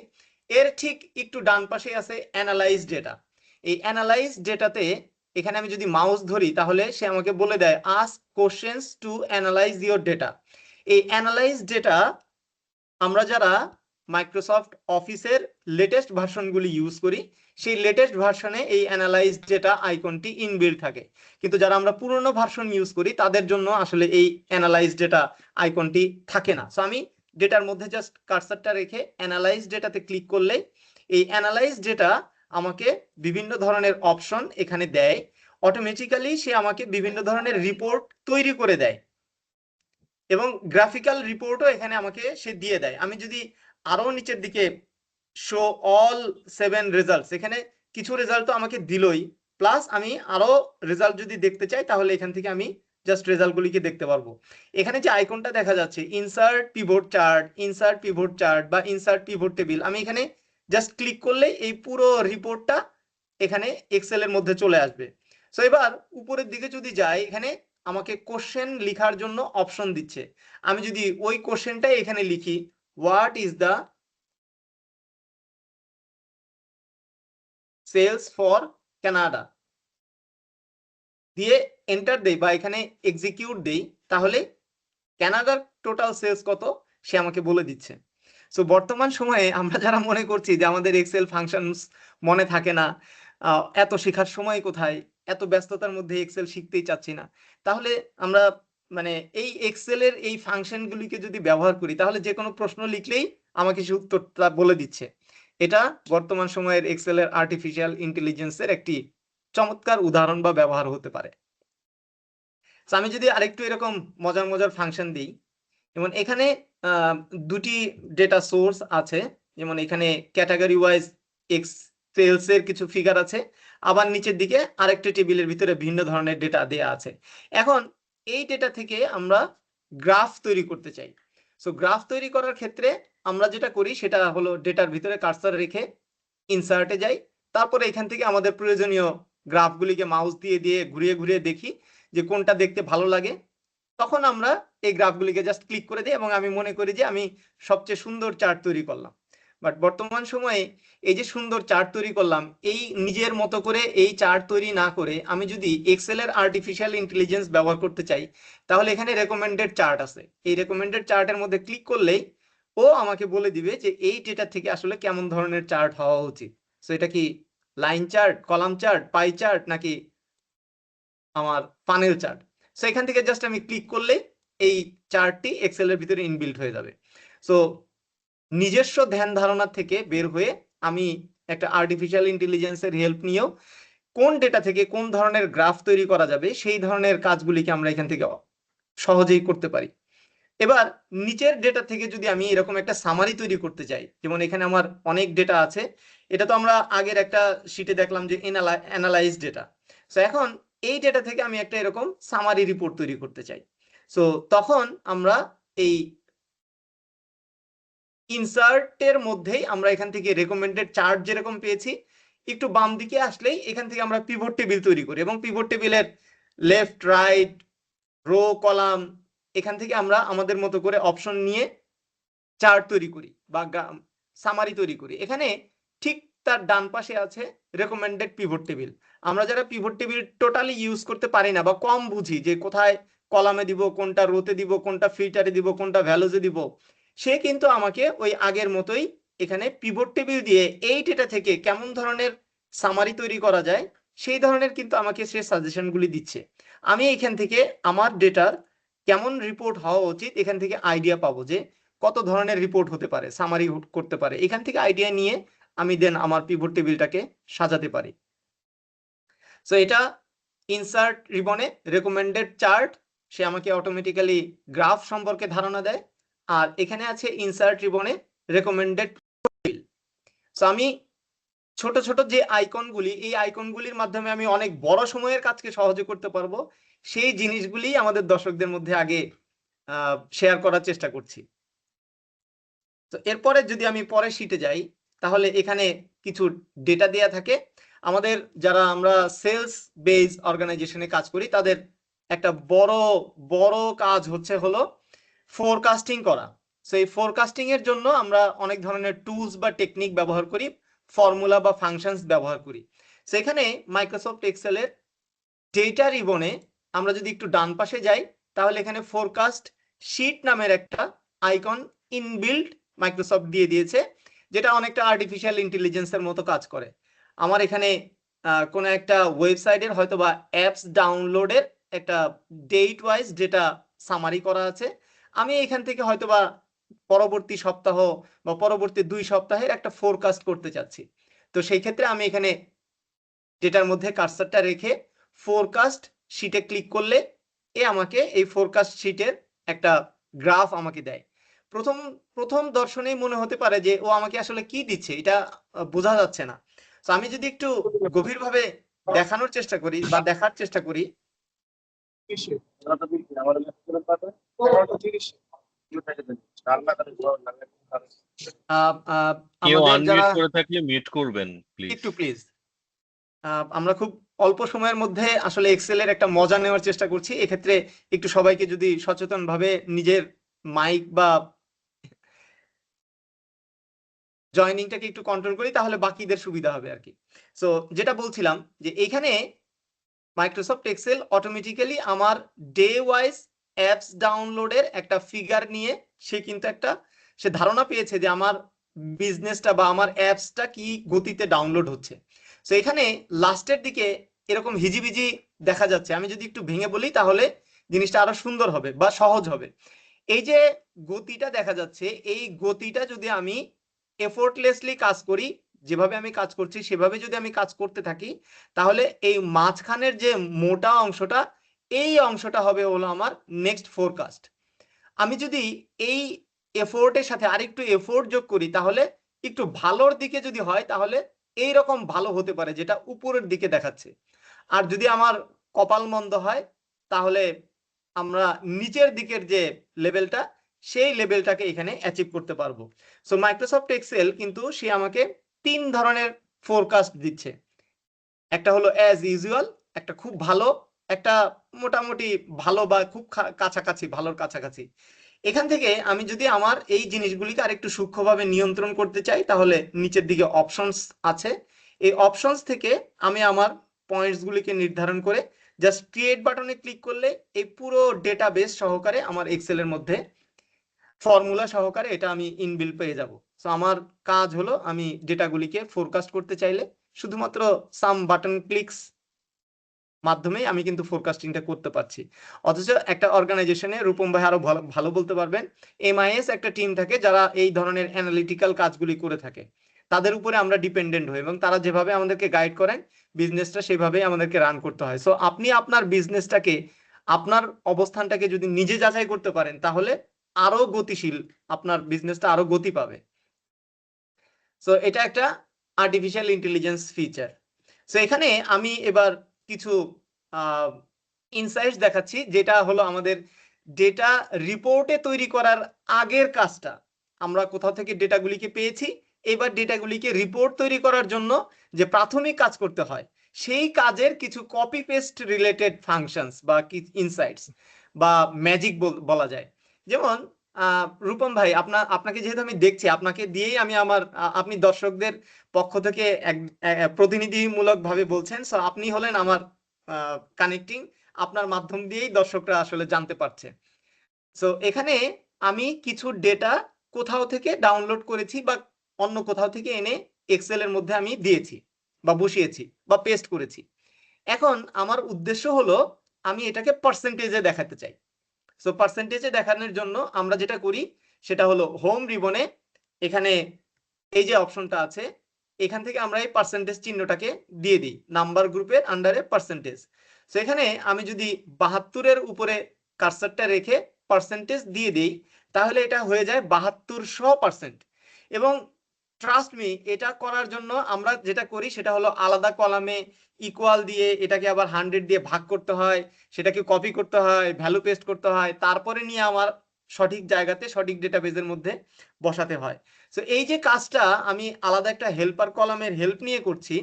এর ঠিক একটু ডান পাশে আছে অ্যানালাইজ ডেটা। এই অ্যানালাইজ ডেটাতে এখানে আমি যদি মাউস ধরি তাহলে সে আমাকে বলে দেয় ask questions to analyse your data. এই অ্যানালাইজ ডেটা আমরা যারা মাইক্রোসফট অফিসের লেটেস্ট ভার্সনগুলি ইউজ করি, সেই লেটেস্ট ভার্সনে এই অ্যানালাইজ ডেটা আইকনটি ইনবিল্ট থাকে। কিন্তু যারা আমরা পুরনো ভার্সন ইউজ করি তাদের জন্য আসলে এই অ্যানালাইজ ডেটা আইকনটি থাকে না। আমি ডেটার মধ্যে জাস্ট কার্সারটা রেখে অ্যানালাইজ ডেটাতে ক্লিক করলে এই অ্যানালাইজ ডেটা আমাকে বিভিন্ন ধরনের অপশন এখানে দেয়। অটোমেটিক্যালি সে আমাকে বিভিন্ন ধরনের রিপোর্ট তৈরি করে দেয় এবং গ্রাফিক্যাল রিপোর্টও এখানে আমাকে সে দিয়ে দেয়। আমি যদি আরো নিচের দিকে শো অল 7 রেজাল্টস, এখানে কিছু রেজাল্ট তো আমাকে দিলই, প্লাস আমি আরো রেজাল্ট যদি দেখতে চাই তাহলে এখান থেকে আমি জাস্ট রেজাল্টগুলিকে দেখতে পারবো। এখানে যে আইকনটা দেখা যাচ্ছে ইনসার্ট পিভট চার্ট বা ইনসার্ট পিভট টেবিল, আমি এখানে জাস্ট ক্লিক করলে এই পুরো রিপোর্টটা এখানে এক্সেলের মধ্যে চলে আসবে। এবার উপরের দিকে যদি যাই, এখানে আমাকে কোশ্চেন লিখার জন্য অপশন দিচ্ছে। আমি যদি ওই কোশ্চেনটাই এখানে লিখি, what is the sales for Canada, দিয়ে এন্টার দেই বা এখানে এক্সিকিউট দেই, তাহলে কানাডার টোটাল সেলস কত সে আমাকে বলে দিচ্ছে। বর্তমান সময়ে আমরা যারা মনে করছি যে আমাদের এক্সেল ফাংশনস মনে থাকে না, এত শেখার সময় কোথায়, এত ব্যস্ততার মধ্যে এক্সেল শিখতেই চাচ্ছি না, তাহলে আমরা মানে এই এক্সেলের এই ফাংশনগুলিকে যদি ব্যবহার করি তাহলে যে কোনো প্রশ্ন লিখলেই আমাকে সে উত্তরটা বলে দিচ্ছে। এটা বর্তমান সময়ের এক্সেলের আর্টিফিশিয়াল ইন্টেলিজেন্সের একটি চমৎকার উদাহরণ বা ব্যবহার হতে পারে। আমি যদি আরেকটু এরকম মজার মজার ফাংশন দিই, যেমন এখানে দুটি ডেটা সোর্স আছে, যেমন এখানে ক্যাটাগরি ওয়াইজ সেলস এর কিছু ফিগার আছে, আবার নিচের দিকে আরেকটি টেবিলের ভিতরে ভিন্ন ধরনের ডেটা দেয়া আছে। এখন এই ডেটা থেকে আমরা গ্রাফ তৈরি করতে চাই। গ্রাফ তৈরি করার ক্ষেত্রে আমরা যেটা করি সেটা হলো ডেটার ভিতরে কার্সর রেখে ইনসার্টে যাই, তারপরে এখান থেকে আমাদের প্রয়োজনীয় গ্রাফগুলিকে মাউস দিয়ে দিয়ে ঘুরিয়ে ঘুরিয়ে দেখি যে কোনটা দেখতে ভালো লাগে, তখন আমরা এই গ্রাফগুলিকে জাস্ট ক্লিক করে দিই এবং আমি মনে করি যে আমি সবচেয়ে সুন্দর চার্ট তৈরি করলাম। বাট বর্তমান সময়ে এই যে সুন্দর চার্ট তৈরি করলাম, এই নিজের মতো করে এই চার্ট তৈরি না করে আমি যদি এক্সেলের আর্টিফিশিয়াল ইন্টেলিজেন্স ব্যবহার করতে চাই, তাহলে এখানে রেকমেন্ডেড চার্ট আছে। এই রেকমেন্ডেড চার্টের মধ্যে ক্লিক করলেই ও আমাকে বলে দিবে যে এই ডেটা থেকে আসলে কেমন ধরনের চার্ট হওয়া উচিত। এটা কি line chart, column chart, pie chart, নাকি আমার ফানেল চার্ট। সো এখান থেকে জাস্ট আমি ক্লিক করলে এই চার্টটি এক্সেল এর ভিতরে ইনবিল্ট হয়ে যাবে। সো নিজস্ব ধ্যান ধারণা থেকে বের হয়ে আমি একটা আর্টিফিশিয়াল ইন্টেলিজেন্সের হেল্প নিয়েও কোন ডেটা থেকে কোন ধরনের গ্রাফ তৈরি করা যাবে সেই ধরনের কাজগুলিকে আমরা এখান থেকে সহজেই করতে পারি। এবার নিচের ডেটা থেকে যদি আমি এরকম একটা সামারি তৈরি করতে চাই, যেমন এখানে আমার অনেক ডেটা আছে, এটা তো আমরা আগের একটা শিটে দেখলাম যে অ্যানালাইজ ডেটা। সো এখন এই ডেটা থেকে আমি একটা এরকম সামারি রিপোর্ট তৈরি করতে চাই। সো তখন আমরা এই ইনসার্টের মধ্যেই আমরা এখান থেকে রেকমেন্ডেড চার্ট যেরকম পেয়েছি, একটু বাম দিকে আসলেই এখান থেকে আমরা পিভট টেবিল তৈরি করি এবং পিভট টেবিলের লেফট রাইট রো কলাম এখান থেকে আমরা আমাদের মতো করে অপশন নিয়ে চার্ট তৈরি করি বা সামারি তৈরি করি। এখানে ঠিক তার ডান পাশে আছে রেকমেন্ডেড পিভট টেবিল। আমরা যারা পিভট টেবিল টোটালি ইউজ করতে পারি না বা কম বুঝি যে কোথায় কলামে দিব, কোনটা রোতে দিব, কোনটা ফিল্টারে দিব, কোনটা ভ্যালুজে দিব, সে কিন্তু আমাকে ওই আগের মতোই এখানে পিভট টেবিল দিয়ে এই ডেটা থেকে কেমন ধরনের সামারি তৈরি করা যায় সেই ধরনের কিন্তু আমাকে সে সাজেশনগুলি দিচ্ছে। আমি এখান থেকে আমার ডেটার কেমন রিপোর্ট হওয়া উচিত এখান থেকে আইডিয়া পাবো যে কত ধরনের রিপোর্ট হতে পারে, সামারি করতে পারে, এখান থেকে আইডিয়া নিয়ে আমি দেন আমার পিভট টেবিলটাকে সাজাতে পারি। সো এটা ইনসার্ট রিবনে রেকমেন্ডেড চার্ট, সে আমাকে অটোমেটিক্যালি গ্রাফ সম্পর্কে ধারণা দেয়। আর এখানে আছে ইনসার্ট রিবনে রেকমেন্ডেড টেবিল। সো আমি ছোট ছোট যে আইকনগুলি, এই আইকনগুলির মাধ্যমে আমি অনেক বড় সময়ের কাজকে সহজে করতে পারবো, সেই জিনিসগুলি আমাদের দর্শকদের মধ্যে আগে শেয়ার করার চেষ্টা করছি। তো এরপরে যদি আমি পরের শিটে যাই, তাহলে এখানে কিছু ডেটা দেয়া থাকে। আমাদের যারা আমরা সেলস বেস অর্গানাইজেশনে কাজ করি তাদের একটা বড় কাজ হলো ফোরকাস্টিং করা। সো এই ফোরকাস্টিং এর জন্য আমরা অনেক ধরনের টুলস বা টেকনিক ব্যবহার করি, ফর্মুলা বা ফাংশনস ব্যবহার করি। সেখানে মাইক্রোসফট এক্সেলের ডেটা রিবনে আমরা যদি একটু ডান পাশে যাই, তাহলে এখানে ফোরকাস্ট শিট নামের একটা আইকন ইনবিল্ট মাইক্রোসফট দিয়ে দিয়েছে, যেটা অনেকটা আর্টিফিশিয়াল ইন্টেলিজেন্সের মতো কাজ করে। আমার এখানে কোনো একটা ওয়েবসাইটের হয়তো বা অ্যাপস ডাউনলোডের একটা ডেট ওয়াইজ ডেটা সামারি করা আছে। আমি এখান থেকে হয়তো বা পরবর্তী সপ্তাহ বা পরবর্তী 2 সপ্তাহের একটা ফোরকাস্ট করতে চাচ্ছি। তো সেই ক্ষেত্রে আমি এখানে ডেটার মধ্যে কার্সারটা রেখে ফোরকাস্ট শিটে ক্লিক করলে আমাকে এই ফোরকাস্ট শিটের একটা গ্রাফ আমাকে দেয়। প্রথম দর্শনেই মনে হতে পারে যে ও আমাকে আসলে কি দিচ্ছে, এটা বোঝা যাচ্ছে না। তো আমি যদি একটু গভীরভাবে দেখানোর চেষ্টা করি বা দেখার চেষ্টা করি, কেউ আমাদের আনমিউট যারা করে থাকলে মিউট করবেন প্লিজ। একটু প্লিজ, আমরা খুব অল্প সময়ের মধ্যে আসলে এক্সেলের একটা মজা নেওয়ার চেষ্টা করছি। এক্ষেত্রে একটু সবাইকে যদি সচেতনভাবে নিজের মাইক বা জয়নিংটাকে একটু কন্ট্রোল করি তাহলে বাকিদের সুবিধা হবে আর কি। সো যেটা বলছিলাম যে এইখানে মাইক্রোসফট এক্সেল অটোমেটিক্যালি আমার ডে ওয়াইজ অ্যাপস ডাউনলোডের একটা ফিগার নিয়ে সে ধারণা পেয়েছে যে আমার বিজনেসটা বা আমার অ্যাপসটা কি গতিতে ডাউনলোড হচ্ছে। সো এখানে লাস্টের দিকে এরকম হিজিবিজি দেখা যাচ্ছে। আমি যদি একটু ভেঙে বলি তাহলে জিনিসটা আরো সুন্দর হবে বা সহজ হবে। এই যে গতিটা দেখা যাচ্ছে, এই গতিটা যদি আমি এফোর্টলেসলি কাজ করি, যেভাবে আমি কাজ করছি সেভাবে যদি আমি কাজ করতে থাকি, তাহলে এই মাঝখানের যে মোটা অংশটা, এই অংশটা হবে হলো আমার নেক্সট ফোরকাস্ট। আমি যদি এই এফোর্টের সাথে আরেকটু এফোর্ট যোগ করি, তাহলে একটু ভালোর দিকে যদি হয় তাহলে এই রকম ভালো হতে পারে যেটা উপরের দিকে দেখাচ্ছে। আর যদি আমার কপাল মন্দ হয় তাহলে আমরা নিচের দিকের যে লেভেলটা, সেই লেভেলটাকে এখানে অ্যাচিভ করতে পারবো। সো মাইক্রোসফট এক্সেল কিন্তু সে আমাকে 3 ধরনের ফোরকাস্ট দিচ্ছে। একটা হলো অ্যাজ ইউজুয়াল, একটা খুব ভালো, একটা মোটামুটি ভালো বা খুব কাছাকাছি, ভালোর কাছাকাছি। এখান থেকে আমি যদি আমার এই জিনিসগুলিকে আরেকটু সূক্ষ্মভাবে নিয়ন্ত্রণ করতে চাই তাহলে নিচের দিকে অপশনস আছে। এই অপশনস থেকে আমি আমার পয়েন্টসগুলিকে নির্ধারণ করে জাস্ট ক্রিয়েট বাটনে ক্লিক করলে এই পুরো ডেটাবেস সহকারে আমার এক্সেলের মধ্যে ফর্মুলা সহকারে এটা আমি ইনবিল্ট পেয়ে যাব। সো আমার কাজ হলো আমি ডেটাগুলিকে ফোরকাস্ট করতে চাইলে শুধুমাত্র সাম বাটন ক্লিকস মাধ্যমেই আমি কিন্তু ফোরকাস্টিংটা করতে পারছি। অথচ একটা অর্গানাইজেশনে রূপম ভাই আরো ভালো বলতে পারবেন, এমআইএস একটা টিম থাকে যারা এই ধরনের অ্যানালিটিক্যাল কাজগুলি করে থাকে। তাদের উপরে আমরা ডিপেন্ডেন্ট হই এবং তারা যেভাবে আমাদেরকে গাইড করেন বিজনেসটা সেভাবেই আমাদেরকে রান করতে হয়। সো আপনি আপনার বিজনেসটাকে, আপনার অবস্থানটাকে যদি নিজে যাচাই করতে পারেন তাহলে আরো গতিশীল, আপনার বিজনেসটা আরো গতি পাবে। সো এটা একটা আর্টিফিশিয়াল ইন্টেলিজেন্স ফিচার। সো এখানে আমি এবার কিছু ইনসাইটস দেখাচ্ছি, যেটা হলো আমাদের ডেটা রিপোর্টে তৈরি করার আগের কাজটা। আমরা কোথাও থেকে ডেটাগুলিকে পেয়েছি, এবার ডেটাগুলিকে রিপোর্ট তৈরি করার জন্য যে প্রাথমিক কাজ করতে হয়, সেই কাজের কিছু কপি পেস্ট রিলেটেড ফাংশনস বা ইনসাইটস বা ম্যাজিক বলা যায়। যেমন রূপম ভাই, আপনাকে যেহেতু আমি দেখছি, আপনাকে দিয়েই আমি আপনি দর্শকদের পক্ষ থেকে প্রতিনিধিমূলক ভাবে বলছেন, সো আপনি হলেন আমার কানেক্টিং, আপনার মাধ্যম দিয়েই দর্শকরা আসলে জানতে পারছে। সো এখানে আমি কিছু ডেটা কোথাও থেকে ডাউনলোড করেছি বা অন্য কোথাও থেকে এনে এক্সেল এর মধ্যে আমি দিয়েছি বা বসিয়েছি বা পেস্ট করেছি। এখন আমার উদ্দেশ্য হলো আমি এটাকে পার্সেন্টেজে দেখাতে চাই। সো পার্সেন্টেজে দেখানোর জন্য আমরা যেটা করি সেটা হলো হোম রিবনে এখানে এই যে অপশনটা আছে, এখান থেকে আমরা এই পার্সেন্টেজ চিহ্নটাকে দিয়ে দিই নাম্বার গ্রুপের আন্ডারে পার্সেন্টেজ। সো এখানে আমি যদি 72-এর উপরে কার্সারটা রেখে পার্সেন্টেজ দিয়ে দিই তাহলে এটা হয়ে যায় 7200%। এবং ট্রাস্ট মি, এটা করার জন্য আমরা যেটা করি সেটা হলো আলাদা কলামে ইকুয়াল দিয়ে এটাকে আবার 100 দিয়ে ভাগ করতে হয়, সেটাকে কপি করতে হয়, ভ্যালু পেস্ট করতে হয়, তারপরে নিয়ে আমার সঠিক জায়গাতে সঠিক ডেটাবেজের মধ্যে বসাতে হয়। সো এই যে কাজটা আমি আলাদা একটা হেল্পার কলামের হেল্প নিয়ে করছি।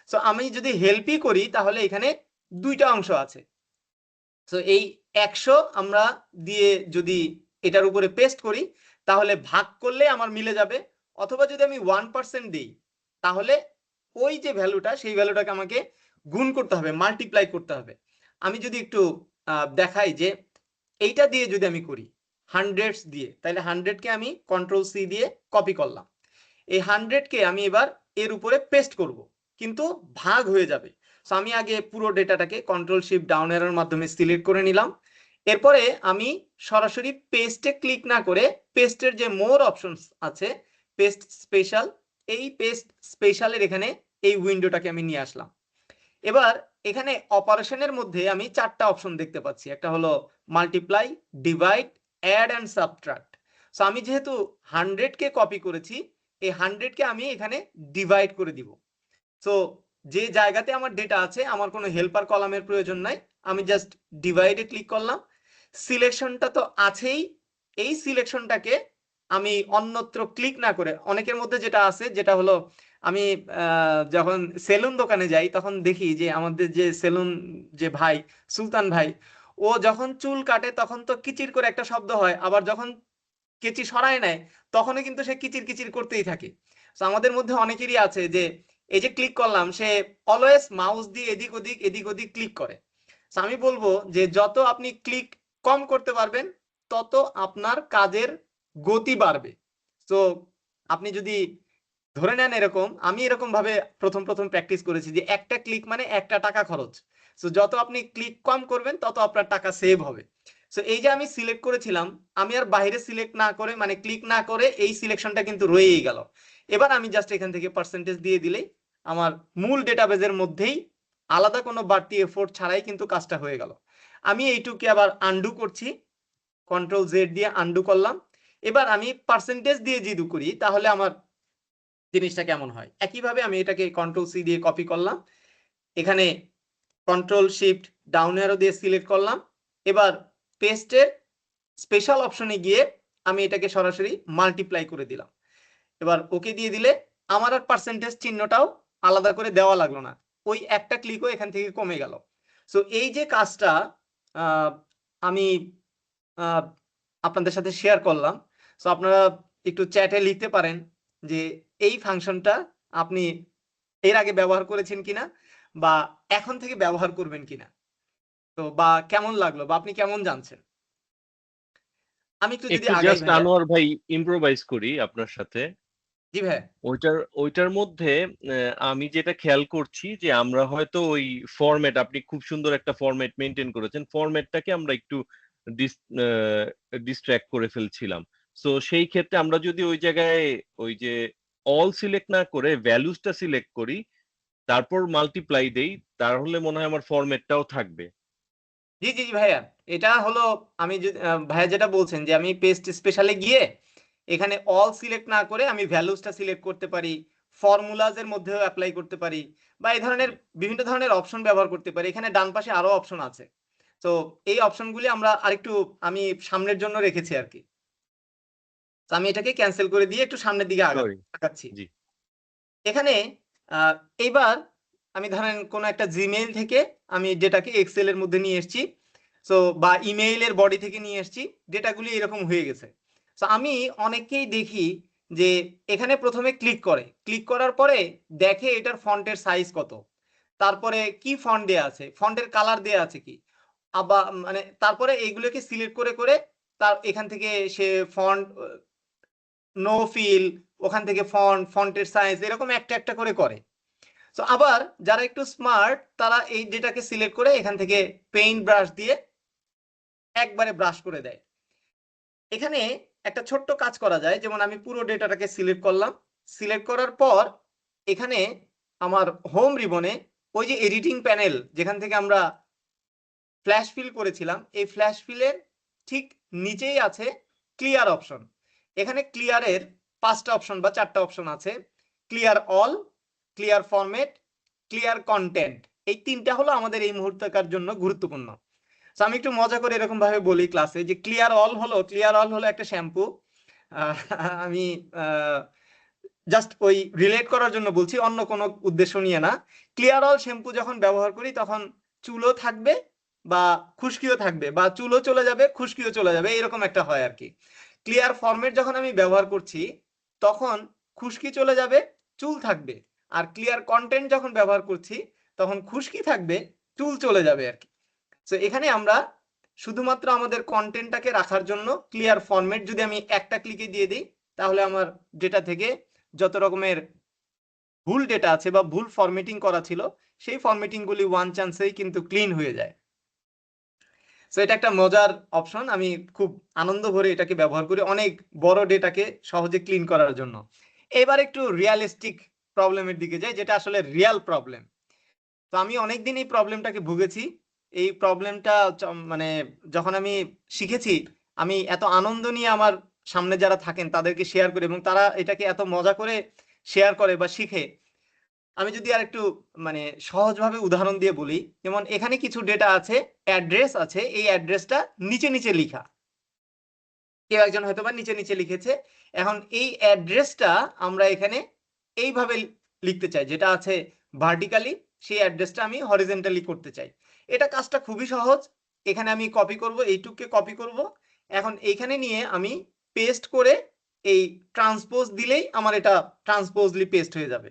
সো আমি যদি হেল্পই করি তাহলে এখানে দুইটা অংশ আছে। সো এই 100 আমরা দিয়ে যদি এটার উপরে পেস্ট করি তাহলে ভাগ করলে আমার মিলে যাবে, অথবা যদি আমি 1% দিই তাহলে ওই যে ভ্যালুটা সেই ভ্যালুটাকে আমাকে গুণ করতে হবে, মাল্টিপ্লাই করতে হবে। আমি যদি একটু দেখাই যে এইটা দিয়ে যদি আমি করি হান্ড্রেডস দিয়ে, তাহলে 100-কে আমি কন্ট্রোল সি দিয়ে কপি করলাম। এই 100-কে আমি এবার এর উপরে পেস্ট করব, কিন্তু ভাগ হয়ে যাবে। সো আমি আগে পুরো ডেটাটাকে কন্ট্রোল শিফট ডাউন অ্যারোর মাধ্যমে সিলেক্ট করে নিলাম। এরপরে আমি সরাসরি পেস্টে ক্লিক না করে পেস্টের যে মোর অপশনস আছে, পেস্ট স্পেশাল, এই পেস্ট স্পেশালের এখানে এই উইন্ডোটাকে আমি নিয়ে আসলাম। এবার এখানে অপারেশনের মধ্যে আমি 4টা অপশন দেখতে পাচ্ছি। একটা হলো multiply, divide, add and subtract. So আমি যেহেতু 100-কে কপি করেছি, এই 100-কে আমি এখানে ডিভাইড করে দিব। সো যে জায়গাতে আমার ডেটা আছে আমার কোনো হেল্পার কলামের প্রয়োজন নাই, আমি জাস্ট ডিভাইডে ক্লিক করলাম। সিলেকশনটা তো আছেই, এই সিলেকশনটাকে আমি অন্যত্র ক্লিক না করে, অনেকের মধ্যে যেটা আছে যেটা হলো আমি যখন সেলুন দোকানে যাই তখন দেখি যে আমাদের যে সেলুন যে ভাই সুলতান ভাই, ও যখন চুল কাটে তখন তো কিচির করে একটা শব্দ হয়, আবার যখন কেচি সরায় নেয় তখনও কিন্তু সে কিচির কিচির করতেই থাকে। তো আমাদের মধ্যে অনেকেরই আছে যে এই যে ক্লিক করলাম সে অলওয়েজ মাউস দিয়ে এদিক ওদিক এদিক ওদিক ক্লিক করে। তো আমি বলবো যে যত আপনি ক্লিক কম করতে পারবেন তত আপনার কাজের গতি বাড়বে। তো আপনি যদি ধরে নেন এরকম, আমি এরকম ভাবে প্রথম প্র্যাকটিস করেছি যে একটা ক্লিক মানে একটা টাকা খরচ। সো যত আপনি ক্লিক কম করবেন তত আপনার টাকা সেভ হবে। সো এই যে আমি সিলেক্ট করেছিলাম, আমি আর বাইরে সিলেক্ট না করে মানে ক্লিক না করে এই সিলেকশনটা কিন্তু রয়েই গেল। এবার আমি জাস্ট এখান থেকে পার্সেন্টেজ দিয়ে দিলেই আমার মূল ডেটাবেজের মধ্যেই আলাদা কোনো বাড়তি এফোর্ট ছাড়াই কিন্তু কাজটা হয়ে গেল। আমি এইটুকে আবার আন্ডু করছি, কন্ট্রোল জেড দিয়ে আন্ডু করলাম। এবার আমি পার্সেন্টেজ দিয়ে যদি করি তাহলে আমার জিনিসটা কেমন হয়। একইভাবে আমি এটাকে কন্ট্রোল সি দিয়ে কপি করলাম, এখানে কন্ট্রোল শিফট ডাউন অ্যারো দিয়ে সিলেক্ট করলাম। এবার পেস্টের স্পেশাল অপশনে গিয়ে আমি এটাকে সরাসরি মাল্টিপ্লাই করে দিলাম। এবার ওকে দিয়ে দিলে আমার আর পার্সেন্টেজ চিহ্নটাও আলাদা করে দেওয়া লাগলো না, ওই একটা ক্লিকও এখান থেকে কমে গেল। সো এই যে কাজটা আমি আপনাদের সাথে শেয়ার করলাম। সো আপনারা একটু চ্যাটে লিখতে পারেন যে এই ফাংশনটা আপনি এর আগে ব্যবহার করেছেন কিনা বা এখন থেকে ব্যবহার করবেন কিনা, তো বা কেমন লাগলো বা আপনি কেমন জানছেন। আমি একটু যদি একটু আগাই জাস্ট ভাইয়া। আনোয়ার ভাই ইম্প্রোভাইজ করি আপনার সাথে। জি ভাই। ওইটার মধ্যে আমি যেটা খেয়াল করছি যে আমরা হয়তো ওই ফরম্যাট, আপনি খুব সুন্দর একটা ফরম্যাট মেনটেন করেছেন, ফরম্যাটটাকে আমরা একটু ডিস্ট্র্যাক্ট করে ফেলছিলাম। সো সেই ক্ষেত্রে আমরা যদি ওই জায়গায় ওই যে অল সিলেক্ট না করে ভ্যালুসটা সিলেক্ট করি, তারপর মাল্টিপ্লাই দেই, তাহলে মনে হয় আমার ফরম্যাটটাও থাকবে। জি জি জি ভাইয়া, এটা হলো আমি ভাইয়া যেটা বলছেন যে আমি পেস্ট স্পেশালে গিয়ে এখানে অল সিলেক্ট না করে আমি ভ্যালুসটা সিলেক্ট করতে পারি, ফর্মুলাজ এর মধ্যেও অ্যাপ্লাই করতে পারি, বা এই ধরনের বিভিন্ন ধরনের অপশন ব্যবহার করতে পারি। এখানে ডান পাশে আরো অপশন আছে। তো এই অপশনগুলি আমরা আরেকটু আমি সামনের জন্য রেখেছি আর কি। তো আমি এটাকে ক্যান্সেল করে দিয়ে একটু সামনের দিকে সরি। আগাচ্ছি। জি। এখানে এইবার আমি ধরেন কোনো একটা জিমেইল থেকে আমি ডেটাকে এক্সেল এর মধ্যে নিয়ে এসেছি। সো বা ইমেইলের বডি থেকে নিয়ে এসেছি, ডেটাগুলি এরকম হয়ে গেছে। সো আমি অনেককেই দেখি যে এখানে প্রথমে ক্লিক করে, ক্লিক করার পরে দেখে এটার ফন্টের সাইজ কত, তারপরে কি ফন্ট দেয়া আছে, ফন্টের কালার দেয়া আছে কি, আবার মানে তারপরে এইগুলোকে সিলেক্ট করে করে তার এখান থেকে সে ফন্ট, নো ফিল, ওখান থেকে ফন্টের সাইজ এরকম একটা একটা করে করে। সো আবার যারা একটু স্মার্ট তারা এই ডেটাকে সিলেক্ট করে এখান থেকে পেইন্ট ব্রাশ দিয়ে একবারে ব্রাশ করে দেয়। এখানে একটা ছোট্ট কাজ করা যায়, যেমন আমি পুরো ডেটাটাকে সিলেক্ট করলাম, সিলেক্ট করার পর এখানে আমার হোম রিবনে ওই যে এডিটিং প্যানেল যেখান থেকে আমরা ফ্ল্যাশ ফিল করেছিলাম, এই ফ্ল্যাশ ফিলের ঠিক নিচেই আছে ক্লিয়ার অপশন। এখানে ক্লিয়ারের 5টা অপশন বা 4টা অপশন আছে। Clear all, clear format, clear content, এই 3টা হলো আমাদের এই মুহূর্তকার জন্য গুরুত্বপূর্ণ। তো আমি একটু মজা করে এরকম ভাবে বলি ক্লাসে যে ক্লিয়ার অল হলো একটা শ্যাম্পু। আমি জাস্ট ওই রিলেট করার জন্য বলছি, অন্য কোনো উদ্দেশ্য নিয়ে না। ক্লিয়ার অল শ্যাম্পু যখন ব্যবহার করি তখন চুলও থাকবে বা খুশকিও থাকবে, বা চুলও চলে যাবে খুশকিও চলে যাবে, এরকম একটা হয় আর কি। ক্লিয়ার ফরম্যাট যখন আমি ব্যবহার করছি তখন খুশকি চলে যাবে, চুল থাকবে। আর ক্লিয়ার কন্টেন্ট যখন ব্যবহার করছি তখন খুশকি থাকবে, চুল চলে যাবে আর কি। তো এখানে আমরা শুধুমাত্র আমাদের কন্টেন্টটাকে রাখার জন্য ক্লিয়ার ফরম্যাট যদি আমি একটা ক্লিকে দিয়ে দিই, তাহলে আমার ডেটা থেকে যত রকমের ভুল ডেটা আছে বা ভুল ফরম্যাটিং করা ছিল সেই ফরম্যাটিং গুলি ওয়ান চান্সেই কিন্তু ক্লিন হয়ে যায়। সো এটা একটা মজার অপশন, আমি খুব আনন্দ ভরে এটাকে ব্যবহার করি অনেক বড় ডেটাকে সহজে ক্লিন করার জন্য। এবার একটু রিয়ালিস্টিক প্রবলেমের দিকে যাই, যেটা আসলে রিয়াল প্রবলেম। তো আমি অনেকদিন এই প্রবলেমটাকে ভুগেছি। এই প্রবলেমটা মানে যখন আমি শিখেছি, আমি এত আনন্দ নিয়ে আমার সামনে যারা থাকেন তাদেরকে শেয়ার করি এবং তারা এটাকে এত মজা করে শেয়ার করে বা শিখে। আমি যদি আর একটু মানে সহজভাবে উদাহরণ দিয়ে বলি, যেমন এখানে কিছু ডেটা আছে, অ্যাড্রেস আছে, এই অ্যাড্রেসটা নিচে নিচে লিখা, কেউ একজন হয়তো বা নিচে নিচে লিখেছে। এখন এই অ্যাড্রেসটা আমরা এখানে এইভাবে লিখতে চাই, যেটা আছে ভার্টিক্যালি, সেই অ্যাড্রেসটা আমি হরিজেন্টালি করতে চাই। এটা কাজটা খুবই সহজ। এখানে আমি কপি করব, এইটুককে কপি করব, এখন এইখানে নিয়ে আমি পেস্ট করে এই ট্রান্সপোজ দিলেই আমার এটা ট্রান্সপোজলি পেস্ট হয়ে যাবে।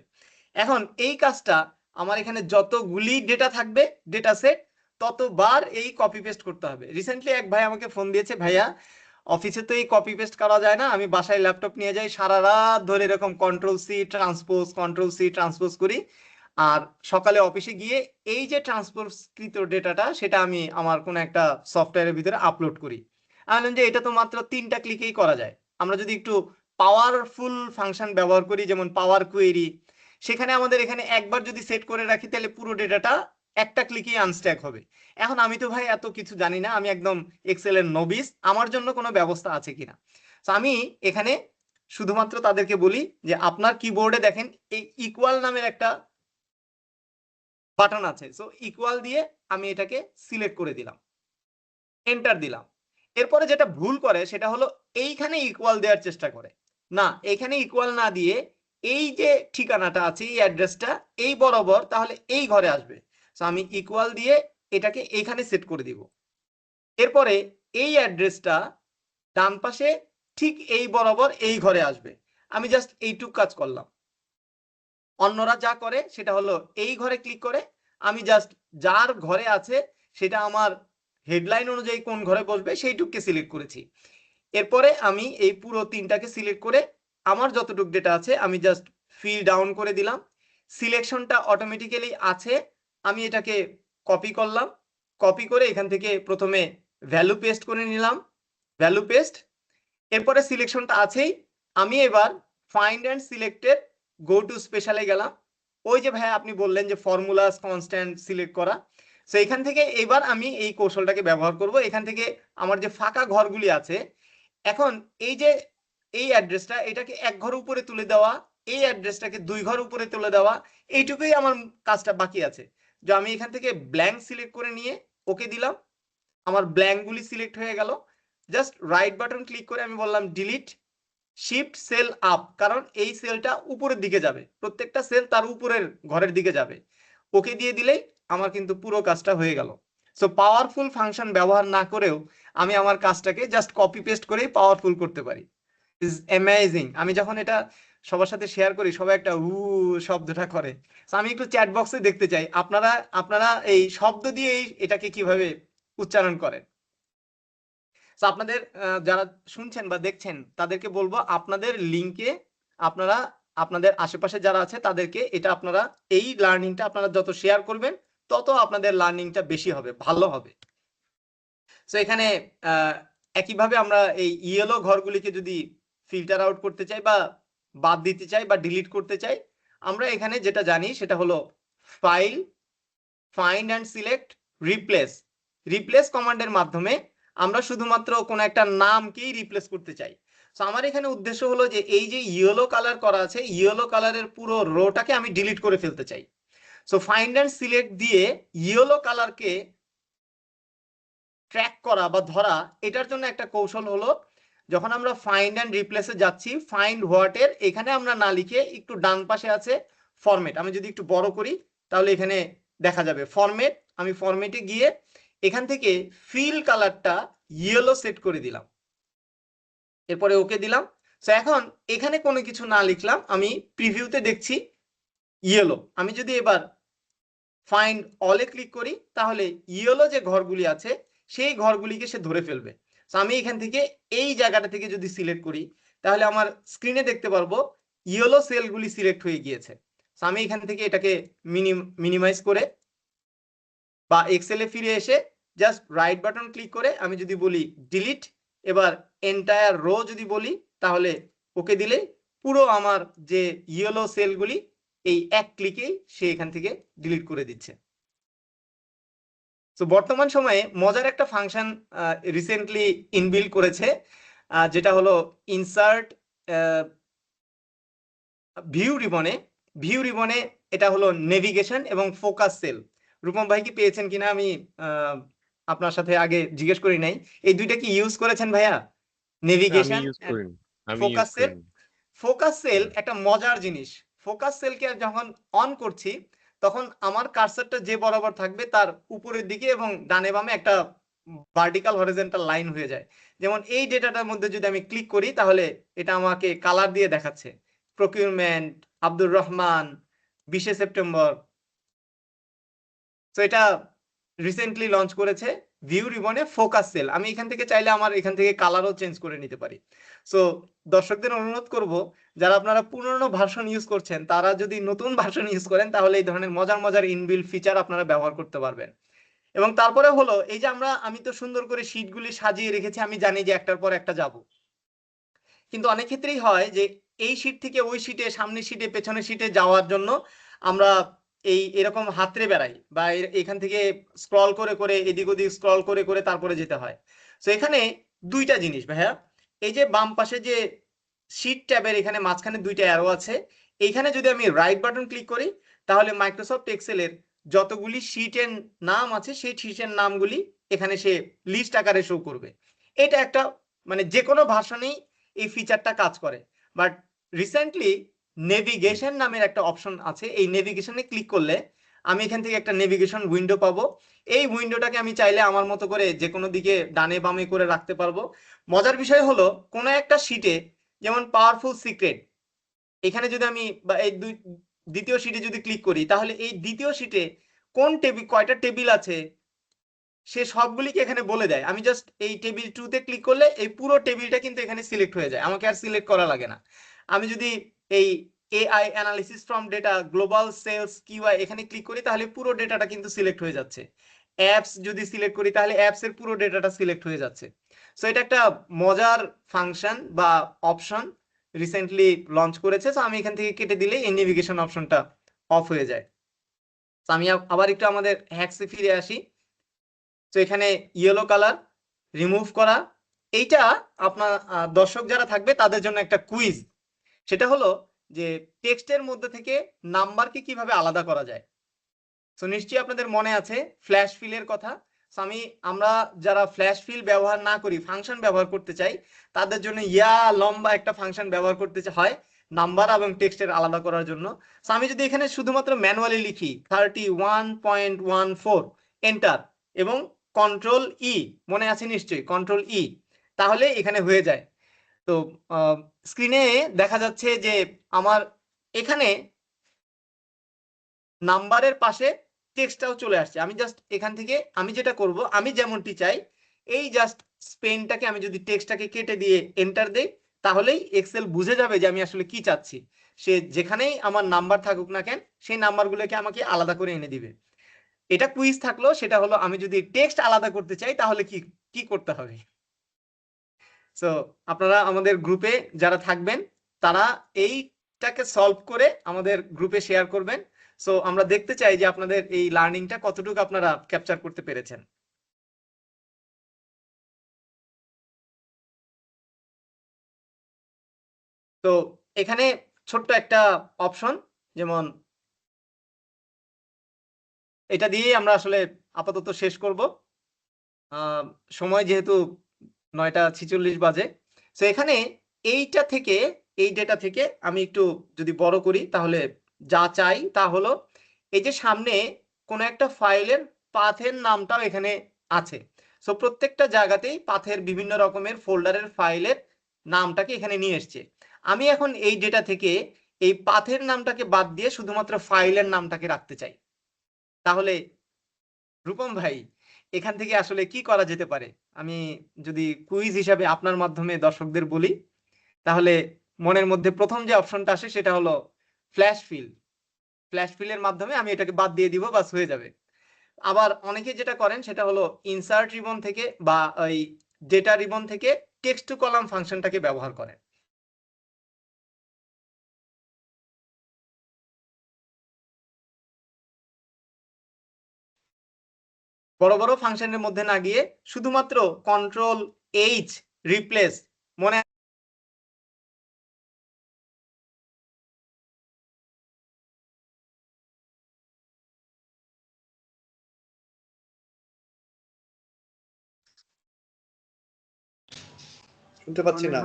এখন এই কাজটা আমার এখানে যতগুলি ডেটা থাকবে ডেটা সেট, ততবার এই কপি পেস্ট করতে হবে। রিসেন্টলি এক ভাই আমাকে ফোন দিয়েছে, ভাইয়া অফিসে তো এই কপি পেস্ট করা যায় না, আমি বাসায় ল্যাপটপ নিয়ে যাই, সারা রাত ধরে এরকম কন্ট্রোল সি ট্রান্সপোজ করি, আর সকালে অফিসে গিয়ে এই যে ট্রান্সপোজকৃত ডেটাটা সেটা আমি আমার কোনো একটা সফটওয়্যারের ভিতরে আপলোড করি। আমি বললাম যে এটা তো মাত্র 3টা ক্লিকেই করা যায়। আমরা যদি একটু পাওয়ারফুল ফাংশন ব্যবহার করি, যেমন পাওয়ার কোয়েরি, সেখানে আমাদের এখানে একবার যদি সেট করে রাখি তাহলে পুরো ডেটাটা একটা ক্লিকেই আনস্ট্যাক হবে। এখন আমি তো ভাই এত কিছু জানি না, আমি একদম এক্সেলের নবিস, আমার জন্য কোনো ব্যবস্থা আছে কিনা। তো আমি এখানে শুধুমাত্র তাদেরকে বলি যে আপনার কিবোর্ডে দেখেন এই ইকুয়াল নামের একটা বাটন আছে, সো ইকুয়াল দিয়ে আমি এটাকে সিলেক্ট করে দিলাম, এন্টার দিলাম। এরপরে যেটা ভুল করে সেটা হলো এইখানে ইকুয়াল দেওয়ার চেষ্টা করে, না এইখানে ইকুয়াল না দিয়ে এই যে ঠিকানাটা আছে এই অ্যাড্রেসটা এই বরাবর তাহলে এই ঘরে আসবে। সো আমি ইকুয়াল দিয়ে এটাকে এইখানে সেট করে দিব। এরপরে এই অ্যাড্রেসটা ডান পাশে ঠিক এই বরাবর এই ঘরে আসবে। আমি জাস্ট এইটুক কাজ করলাম। অন্যরা যা করে সেটা হলো এই ঘরে ক্লিক করে আমি জাস্ট যার ঘরে আছে সেটা আমার হেডলাইন অনুযায়ী কোন ঘরে বসবে সেইটুককে সিলেক্ট করেছি। এরপরে আমি এই পুরো 3টাকে সিলেক্ট করে আমার যতটুকু ডেটা আছে আমি জাস্ট ফিল ডাউন করে দিলাম, সিলেকশনটা অটোমেটিক্যালি আছে, আমি এটাকে কপি করলাম, কপি করে এখান থেকে প্রথমে ভ্যালু পেস্ট করে নিলাম, ভ্যালু পেস্ট, এরপরে সিলেকশনটা আছেই, আমি এবার find and selected go to স্পেশালে গেলাম, ওই যে ভাই আপনি বললেন যে ফর্মুলাস কনস্ট্যান্ট সিলেক্ট করা, সো এখান থেকে এবার আমি এই কৌশলটাকে ব্যবহার করব, এখান থেকে আমার যে ফাঁকা ঘরগুলি আছে, এখন এই যে এই অ্যাড্রেসটা এটাকে এক ঘর উপরে তুলে দেওয়া, এই অ্যাড্রেসটাকে 2 ঘর উপরে তুলে দেওয়া, এইটুকুই আমার কাজটা বাকি আছে। যে আমি এখান থেকে ব্ল্যাঙ্ক সিলেক্ট করে নিয়ে ওকে দিলাম, আমার ব্ল্যাঙ্কগুলি সিলেক্ট হয়ে গেল, জাস্ট রাইট বাটন ক্লিক করে আমি বললাম ডিলিট, শিফট সেল আপ, কারণ এই সেলটা উপরের দিকে যাবে, প্রত্যেকটা সেল তার উপরের ঘরের দিকে যাবে, ওকে দিয়ে দিলেই আমার কিন্তু পুরো কাজটা হয়ে গেল। সো পাওয়ারফুল ফাংশন ব্যবহার না করেও আমি আমার কাজটাকে জাস্ট কপি পেস্ট করেই পাওয়ারফুল করতে পারি। Is amazing. আমি যখন এটা সবার সাথে শেয়ার করি সবাই একটা শব্দটা করে। So আমি একটু চ্যাট বক্সে দেখতে চাই আপনারা আপনারা এই শব্দ দিয়ে এটাকে কিভাবে উচ্চারণ করেন। So আপনাদের যারা শুনছেন বা দেখছেন তাদেরকে বলবো আপনাদের লিংকে আপনারা আপনাদের আশেপাশে যারা আছে তাদেরকে এটা আপনারা এই লার্নিংটা আপনারা যত শেয়ার করবেন তত আপনাদের লার্নিংটা বেশি হবে, ভালো হবে। সো এখানে একইভাবে আমরা এই ইয়েলো ঘরগুলিকে যদি ফিল্টার আউট করতে চাই বা বাদ দিতে চাই বা ডিলিট করতে চাই, আমরা এখানে যেটা জানি সেটা হলো file, find and select, replace. Replace কমান্ডের মাধ্যমে আমরা শুধুমাত্র কোনো একটা নামকেই রিপ্লেস করতে চাই। সো আমার এখানে উদ্দেশ্য হলো যে এই যে ইয়েলো কালার করা আছে, ইয়েলো কালারের পুরো রোটাকে আমি ডিলিট করে ফেলতে চাই। সো ফাইন্ড অ্যান্ড সিলেক্ট দিয়ে ইয়েলো কালারকে ট্র্যাক করা বা ধরা, এটার জন্য একটা কৌশল হলো যখন আমরা ফাইন্ড অ্যান্ড রিপ্লেসে যাচ্ছি, ফাইন্ড হোয়াটের এখানে আমরা না লিখে একটু ডান পাশে আছে ফরম্যাট, আমি যদি একটু বড় করি তাহলে এখানে দেখা যাবে ফরম্যাট, আমি ফরম্যাটে গিয়ে এখান থেকে ফিল কালারটা ইয়েলো সেট করে দিলাম, এরপরে ওকে দিলাম। সো এখন এখানে কোনো কিছু না লিখলাম, আমি প্রিভিউতে দেখছি ইয়েলো, আমি যদি এবার ফাইন্ড অলে ক্লিক করি তাহলে ইয়েলো যে ঘরগুলি আছে সেই ঘরগুলিকে সে ধরে ফেলবে। সো আমি এখান থেকে এই জায়গাটা থেকে যদি সিলেক্ট করি তাহলে আমার স্ক্রিনে দেখতে পারবো ইয়েলো সেলগুলি সিলেক্ট হয়ে গিয়েছে। সো আমি এখান থেকে এটাকে মিনিমাইজ করে বা এক্সেলে ফিরে এসে জাস্ট রাইট বাটন ক্লিক করে আমি যদি বলি ডিলিট, এবার এন্টায়ার রো যদি বলি তাহলে ওকে দিলে পুরো আমার যে ইয়েলো সেলগুলি এই এক ক্লিকেই সে এখান থেকে ডিলিট করে দিচ্ছে। তো বর্তমান সময়ে মজার একটা ফাংশন রিসেন্টলি ইনবিল্ড করেছে, যেটা হলো ইনসার্ট ভিউ রিবনে। ভিউ রিবনে এটা হলো নেভিগেশন এবং ফোকাস সেল। রূপম ভাই কি পেয়েছেন কিনা আমি আপনার সাথে আগে জিজ্ঞেস করি নাই, এই দুইটা কি ইউজ করেছেন ভাইয়া? Navigation, focus cell. Focus cell একটা মজার জিনিস। ফোকাস সেলকে যখন অন করছি তখন আমার কার্সারটা যে বরাবর থাকবে তার উপরের দিকে এবং ডানে বামে একটা ভার্টিক্যাল হরিজন্টাল লাইন হয়ে যায়। যেমন এই ডেটাটার মধ্যে যদি আমি ক্লিক করি তাহলে এটা আমাকে কালার দিয়ে দেখাচ্ছে প্রকিউরমেন্ট, আব্দুর রহমান, 20শে সেপ্টেম্বর। তো এটা রিসেন্টলি লঞ্চ করেছে ভিউ রিবনে ফোকাস সেল। আমি এখান থেকে চাইলে আমার এখান থেকে কালারও চেঞ্জ করে নিতে পারি। সো দর্শকদের অনুরোধ করব যারা আপনারা পুরনো ভার্সন ইউজ করছেন তারা যদি নতুন ভার্সন ইউজ করেন তাহলে এই ধরনের মজার মজার ইনবিল্ড ফিচার আপনারা ব্যবহার করতে পারবেন। এবং তারপরে হলো এই যে আমি তো সুন্দর করে শীটগুলি সাজিয়ে রেখেছি, আমি জানি যে একটার পর একটা যাব, কিন্তু অনেক ক্ষেত্রেই হয় যে এই শীট থেকে ওই শীটে, সামনের শীটে, পেছনের শীটে যাওয়ার জন্য আমরা এরকম হাতড়ে বেড়াই বা এখান থেকে স্ক্রল করে করে এদিক ওদিক স্ক্রল করে করে তারপরে যেতে হয়। তো এখানে দুইটা জিনিস ভাইয়া, এই যে বাম পাশে যে শীট ট্যাবের এখানে মাঝখানে দুইটা অ্যারো আছে, এইখানে যদি আমি রাইট বাটন ক্লিক করি তাহলে মাইক্রোসফট এক্সেলের যতগুলি শীটের নাম আছে সেই শীটের নামগুলি এখানে সে লিস্ট আকারে শো করবে। এটা একটা মানে যে কোনো ভার্সনেই এই ফিচারটা কাজ করে। বাট রিসেন্টলি নেভিগেশন নামের একটা অপশন আছে, এই নেভিগেশনে ক্লিক করলে আমি এখান থেকে একটা নেভিগেশন উইন্ডো পাবো। এই উইন্ডোটাকে আমি চাইলে আমার মতো করে যে কোনো দিকে ডানে বামে করে রাখতে পারবো। মজার বিষয় হলো কোনো একটা শীটে, যেমন পাওয়ারফুল সিক্রেট, এখানে যদি আমি বা এই দ্বিতীয় শীটে যদি ক্লিক করি তাহলে এই দ্বিতীয় শীটে কোন টেবিল, কয়টা টেবিল আছে সে সবগুলিকে এখানে বলে দেয়। আমি জাস্ট এই টেবিল 2 তে ক্লিক করলে এই পুরো টেবিলটা কিন্তু এখানে সিলেক্ট হয়ে যায়, আমাকে আর সিলেক্ট করা লাগে না। আমি যদি এই AI analysis from data global sales QI এখানে ক্লিক করি তাহলে পুরো ডেটাটা কিন্তু সিলেক্ট হয়ে যাচ্ছে। অ্যাপস যদি সিলেক্ট করি তাহলে অ্যাপস এর পুরো ডেটাটা সিলেক্ট হয়ে যাচ্ছে। সো এটা একটা মজার ফাংশন বা অপশন রিসেন্টলি লঞ্চ করেছে। সো আমি এখান থেকে কেটে দিলেই এই নেভিগেশন অপশনটা অফ হয়ে যায়। তো আমি আবার একটু আমাদের হ্যাক্সে ফিরে আসি। তো এখানে ইয়েলো কালার রিমুভ করা, এইটা আপনার দর্শক যারা থাকবে তাদের জন্য একটা কুইজ। সেটা হলো যে টেক্সটের মধ্যে থেকে নাম্বারকে কিভাবে আলাদা করা যায়। তো নিশ্চয়ই আপনাদের মনে আছে ফ্ল্যাশ ফিলের কথা। So আমরা যারা ফ্ল্যাশ ফিল ব্যবহার না করি, ফাংশন ব্যবহার করতে চাই, তাদের জন্য লম্বা একটা ফাংশন ব্যবহার করতে হয় নাম্বার এবং টেক্সটের আলাদা করার জন্য। So আমি যদি এখানে শুধুমাত্র ম্যানুয়ালি লিখি 31.14 এন্টার এবং কন্ট্রোল ই, মনে আছে নিশ্চয়ই কন্ট্রোল ই, তাহলে এখানে হয়ে যায়। তো স্ক্রিনে দেখা যাচ্ছে যে আমার এখানে নাম্বারের পাশে টেক্সটটাও চলে আসছে। আমি জাস্ট এখান থেকে আমি যেটা করব, আমি যেমনটি চাই এই জাস্ট স্পেনটাকে আমি যদি টেক্সটটাকে কেটে দিয়ে এন্টার দেই তাহলেই এক্সেল বুঝে যাবে যে আমি আসলে কি চাচ্ছি। সে যেখানেই আমার নাম্বার থাকুক না কেন সেই নাম্বারগুলোকে আমাকে আলাদা করে এনে দিবে। এটা কুইজ থাকলো, সেটা হলো আমি যদি টেক্সট আলাদা করতে চাই তাহলে কি কি করতে হবে। সো আপনারা আমাদের গ্রুপে যারা থাকবেন তারা এইটাকে সলভ করে আমাদের গ্রুপে শেয়ার করবেন। সো আমরা দেখতে চাই যে আপনাদের এই লার্নিংটা কতটুকু আপনারা ক্যাপচার করতে পেরেছেন। তো এখানে ছোট্ট একটা অপশন, যেমন এটা দিয়ে আমরা আসলে আপাতত শেষ করব, সময় যেহেতু 9:46 বাজে। সো এখানে এইটা থেকে এই ডেটা থেকে আমি একটু যদি বড় করি তাহলে যা চাই তা হলো এই যে সামনে কোনো একটা ফাইলের পাথের নামটাও এখানে আছে। সো প্রত্যেকটা জায়গাতেই পাথের বিভিন্ন রকমের ফোল্ডারের ফাইলের নামটাকে এখানে নিয়ে এসছে। আমি এখন এই ডেটা থেকে এই পাথের নামটাকে বাদ দিয়ে শুধুমাত্র ফাইলের নামটাকে রাখতে চাই। তাহলে রূপম ভাই এখান থেকে আসলে কি করা যেতে পারে? আমি যদি কুইজ হিসাবে আপনার মাধ্যমে দর্শকদের বলি তাহলে মনের মধ্যে প্রথম যে অপশনটা আসে সেটা হলো ফ্ল্যাশ ফিল। ফ্ল্যাশ ফিলের মাধ্যমে আমি এটাকে বাদ দিয়ে দিব, বাস হয়ে যাবে। আবার অনেকে যেটা করেন সেটা হলো ইনসার্ট রিবন থেকে বা ওই ডেটা রিবন থেকে টেক্সট টু কলাম ফাংশনটাকে ব্যবহার করেন। বড় বড় ফাংশনের মধ্যে না গিয়ে শুধুমাত্র কন্ট্রোল এইচ রিপ্লেস, মনে শুনতে পাচ্ছি না।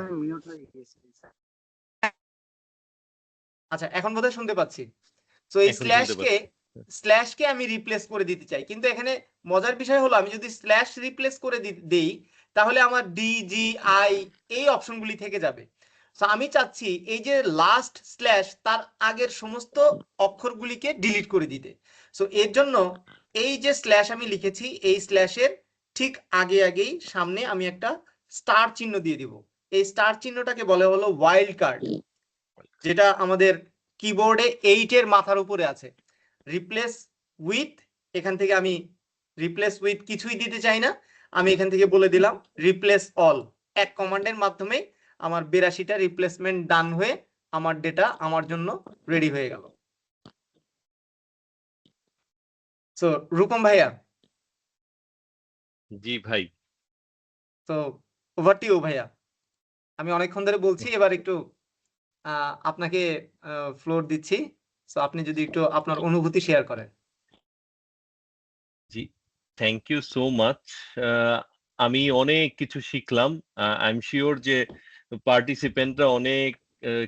আচ্ছা এখন বোধহয় শুনতে পাচ্ছি। তো এই এখন শুনতে পাচ্ছি। স্ল্যাশকে আমি রিপ্লেস করে দিতে চাই, কিন্তু এখানে মজার বিষয় হলো আমি যদি স্ল্যাশ রিপ্লেস করে দেই তাহলে আমার ডি জি আই এই অপশনগুলি থেকে যাবে। সো আমি চাচ্ছি এই যে লাস্ট স্ল্যাশ তার আগের সমস্ত অক্ষরগুলিকে ডিলিট করে দিতে। সো এর জন্য এই যে স্ল্যাশ আমি লিখেছি এই স্ল্যাশের ঠিক আগেই সামনে আমি একটা স্টার চিহ্ন দিয়ে দিব। এই স্টার চিহ্নটাকে বলে হলো ওয়াইল্ড কার্ড, যেটা আমাদের কিবোর্ডে 8 এর মাথার উপরে আছে। রিপ্লেস উইথ, এখান থেকে আমি রিপ্লেস উইথ কিছুই দিতে চাই না, আমি এখান থেকে বলে দিলাম রিপ্লেস অল। এক কমান্ডের মাধ্যমে আমার 82টা রিপ্লেসমেন্ট ডান হয়ে আমার ডেটা আমার জন্য রেডি হয়ে গেল। সো রূপম ভাইয়া, জি ভাই। তো ওভার টু ইউ ভাইয়া। আমি অনেকক্ষণ ধরে বলছি, এবার একটু আপনাকে ফ্লোর দিচ্ছি। সো আপনি যদি একটু আপনার অনুভূতি শেয়ার করেন। জি, থ্যাংক ইউ সো মাচ। আমি অনেক কিছু শিখলাম। আই এম শিওর যে পার্টিসিপেন্টরা অনেক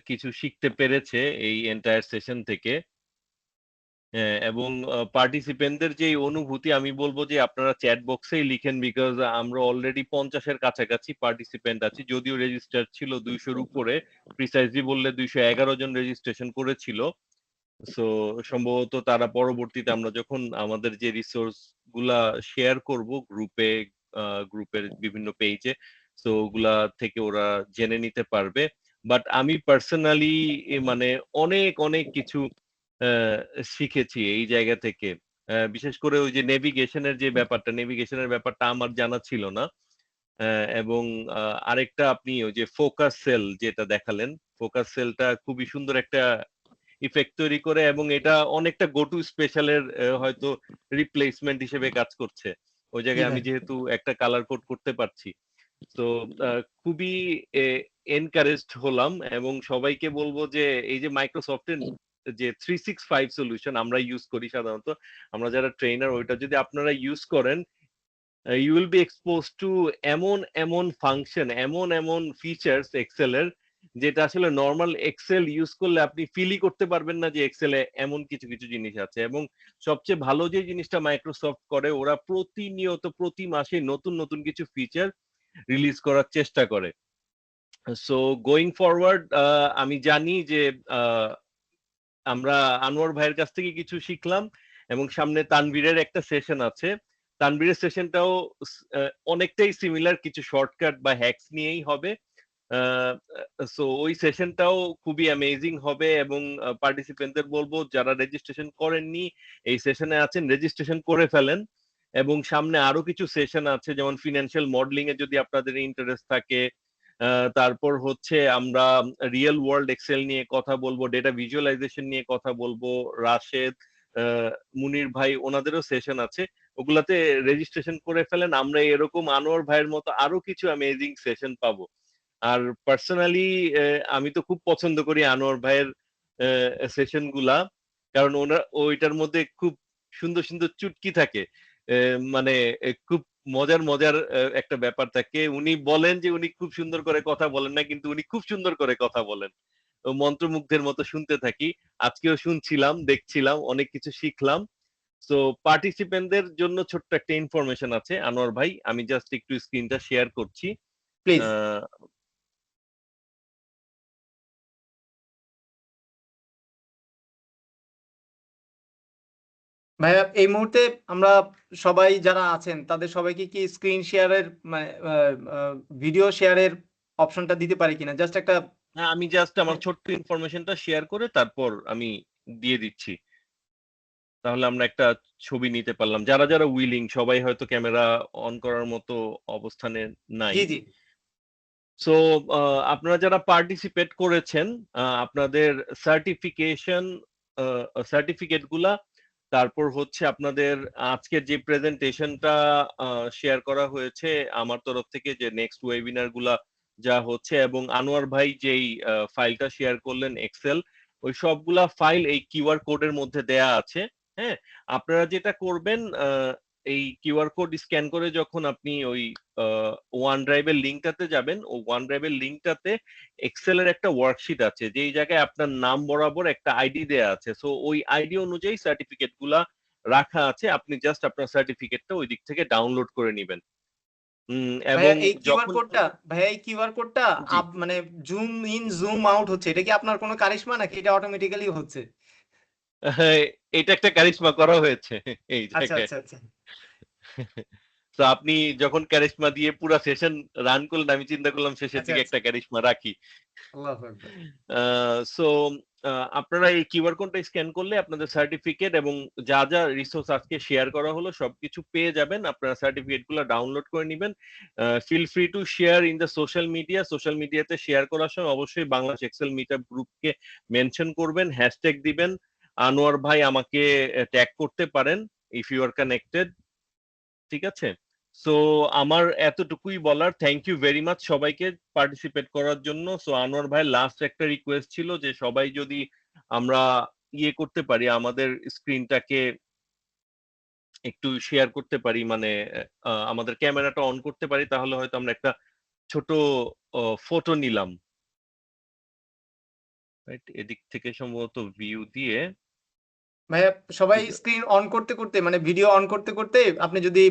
কিছু শিখতে পেরেছে এই এন্টায়ার সেশন থেকে। এবং পার্টিসিপেন্টদের যে অনুভূতি আমি বলবো যে আপনারা চ্যাট বক্সেই লিখেন, বিকজ আমরা অলরেডি 50-এর কাছাকাছি পার্টিসিপেন্ট আছি। যদিও রেজিস্টার ছিল 200-র উপরে, প্রিসাইজলি বললে 211 জন রেজিস্ট্রেশন করেছিল। সো সম্ভবত তারা পরবর্তীতে আমরা যখন আমাদের যে রিসোর্স গুলা শেয়ার করব গ্রুপের বিভিন্ন পেজে, সো ওগুলা থেকে ওরা জেনে নিতে পারবে। বাট আমি পার্সোনালি মানে অনেক অনেক কিছু শিখেছি এই জায়গা থেকে। বিশেষ করে ওই যে নেভিগেশনের ব্যাপারটা আমার জানা ছিল না। এবং আরেকটা আপনি ওই যে ফোকাস সেল যেটা দেখালেন, ফোকাস সেলটা খুবই সুন্দর একটা ইফেক্ট তৈরি করে এবং এটা অনেকটা গো টু স্পেশালের হয়তো রিপ্লেসমেন্ট হিসেবে কাজ করছে। ওই জি জায়গায় আমি ভাই। যেহেতু একটা কালার কোড করতে পারছি। তো খুবই এনকারেজড হলাম এবং সবাইকে বলবো যে এই যে মাইক্রোসফটের যে 365 সলিউশন আমরা ইউজ করি সাধারণত, আমরা যারা ট্রেনার, ওইটা যদি আপনারা ইউজ করেন, you will be expose to এমন এমন ফাংশন, এমন এমন ফিচার্স এক্সেলের, যেটা আসলে নর্মাল এক্সেল ইউজ করলে আপনি ফিলই করতে পারবেন না যে এক্সেলে এমন কিছু কিছু জিনিস আছে। এবং সবচেয়ে ভালো যে জিনিসটা মাইক্রোসফট করে, ওরা প্রতিনিয়ত প্রতি মাসে নতুন নতুন কিছু ফিচার রিলিজ করার চেষ্টা করে। সো গোয়িং ফরওয়ার্ড আমি জানি যে আহ, আমরা আনোয়ার ভাইয়ের কাছ থেকে কিছু শিখলাম এবং সামনে তানভীরের একটা সেশন আছে। তানভীরের সেশনটাও অনেকটাই সিমিলার, কিছু শর্টকাট বা হ্যাকস নিয়েই হবে। সো ওই সেশনটাও খুবই অ্যামেজিং হবে এবং পার্টিসিপেন্টদের বলবো যারা রেজিস্ট্রেশন করেননি, এই সেশনে আছেন, রেজিস্ট্রেশন করে ফেলেন। এবং সামনে আরো কিছু সেশন আছে, যেমন ফিনান্সিয়াল মডেলিং এ যদি আপনাদের ইন্টারেস্ট থাকে, তারপর হচ্ছে আমরা রিয়েল ওয়ার্ল্ড এক্সেল নিয়ে কথা বলবো, ডেটা ভিজুয়ালাইজেশন নিয়ে কথা বলবো। রাশেদ, মুনির ভাই, ওনাদেরও সেশন আছে, ওগুলাতে রেজিস্ট্রেশন করে ফেলেন। আমরা এরকম আনোয়ার ভাইয়ের মতো আরো কিছু অ্যামেজিং সেশন পাবো। আর পার্সোনালি আমি তো খুব পছন্দ করি আনোয়ার ভাইয়ের সেশন গুলা, কারণ ওইটার মধ্যে খুব সুন্দর সুন্দর চুটকি থাকে। মানে খুব মজার মজার একটা ব্যাপার থাকে। উনি বলেন যে উনি খুব সুন্দর করে কথা বলেন না, কিন্তু উনি খুব সুন্দর করে কথা বলেন। মন্ত্রমুগ্ধের মতো শুনতে থাকি। আজকেও শুনছিলাম, দেখছিলাম, অনেক কিছু শিখলাম। তো পার্টিসিপেন্টদের জন্য ছোট্ট একটা ইনফরমেশন আছে আনোয়ার ভাই, আমি জাস্ট একটু স্ক্রিনটা শেয়ার করছি। প্লিজ। আহ, ভাইয়া এই মুহূর্তে আমরা সবাই যারা আছেন তাদের সবাইকে কি স্ক্রিন শেয়ারের মানে ভিডিও শেয়ারের অপশনটা দিতে পারি কিনা, জাস্ট একটা। হ্যাঁ, আমি জাস্ট আমার ছোট্ট ইনফরমেশনটা শেয়ার করে তারপর আমি দিয়ে দিচ্ছি। তাহলে আমরা একটা ছবি নিতে পারলাম। যারা যারা উইলিং, সবাই হয়তো ক্যামেরা অন করার মতো অবস্থানে নাই। জি জি। সো আপনারা যারা পার্টিসিপেট করেছেন, আপনাদের সার্টিফিকেশন সার্টিফিকেট গুলা, তারপর হচ্ছে আপনাদের আজকের যে প্রেজেন্টেশনটা শেয়ার করা হয়েছে আমার তরফ থেকে, যে নেক্সট ওয়েবিনার গুলা যা হচ্ছে, এবং আনোয়ার ভাই যেই ফাইলটা শেয়ার করলেন এক্সেল, ওই সবগুলা ফাইল এই কিউআর কোডের মধ্যে দেয়া আছে। হ্যাঁ, আপনারা যেটা করবেন, এই কিউআর কোড স্ক্যান করে যখন আপনি ওই ওয়ান ড্রাইভের লিঙ্কটাতে যাবেন, ও ওয়ান ড্রাইভের লিঙ্কটাতে এক্সেলের একটা ওয়ার্কশিট আছে, যেই জায়গায় আপনার নাম বরাবর একটা আইডি দেয়া আছে। সো ওই আইডি অনুযায়ী সার্টিফিকেট গুলা রাখা আছে, আপনি জাস্ট আপনার সার্টিফিকেটটা ওই দিক থেকে ডাউনলোড করে নিবেন। ভাইয়া এবং এই কিউআর যখন কোডটা, ভাইয়া এই কিউআর কোডটা জি, মানে জুম ইন জুম আউট হচ্ছে, এটা কি আপনার কোনো কারিশমা নাকি এটা অটোমেটিক্যালি হচ্ছে? হ্যাঁ, এটা একটা কারিশমা করা হয়েছে এই আচ্ছা জায়গায়। আচ্ছা আচ্ছা। তো আপনি যখন ক্যারিশমা দিয়ে পুরো সেশন রান করলেন, আমি চিন্তা করলাম শেষের আচ্ছা দিকে আচ্ছা। একটা ক্যারিশমা রাখি। আল্লাহু আকবার। সো আপনারা এই কিউআর কোডটা স্ক্যান করলে আপনাদের সার্টিফিকেট এবং যা যা রিসোর্স আজকে শেয়ার করা হলো সবকিছু পেয়ে যাবেন। আপনারা সার্টিফিকেট গুলো ডাউনলোড করে নেবেন। Feel free to share in the social media. Social মিডিয়াতে শেয়ার করার সময় অবশ্যই বাংলাদেশ এক্সেল মিটআপ গ্রুপকে মেনশন করবেন, হ্যাশট্যাগ দিবেন। আনোয়ার ভাই আমাকে ট্যাগ করতে পারেন ইফ ইউ আর কানেক্টেড। ঠিক আছে? সো আমার এতটুকুই বলার। থ্যাংক ইউ ভেরি মাচ সবাইকে পার্টিসিপেট করার জন্য। সো আনোয়ার ভাই, লাস্ট একটা রিকোয়েস্ট ছিল যে সবাই যদি আমরা ইয়ে করতে পারি, আমাদের স্ক্রিনটাকে একটু শেয়ার করতে পারি, মানে আমাদের ক্যামেরাটা অন করতে পারি, তাহলে হয়তো আমরা একটা ছোট ফটো নিলাম। রাইট, এদিক থেকে সম্ভবত ভিউ দিয়ে ভাইয়া সবাই স্ক্রিন অন করতে করতে মানে ভিডিও অন করতে করতে আপনি যদি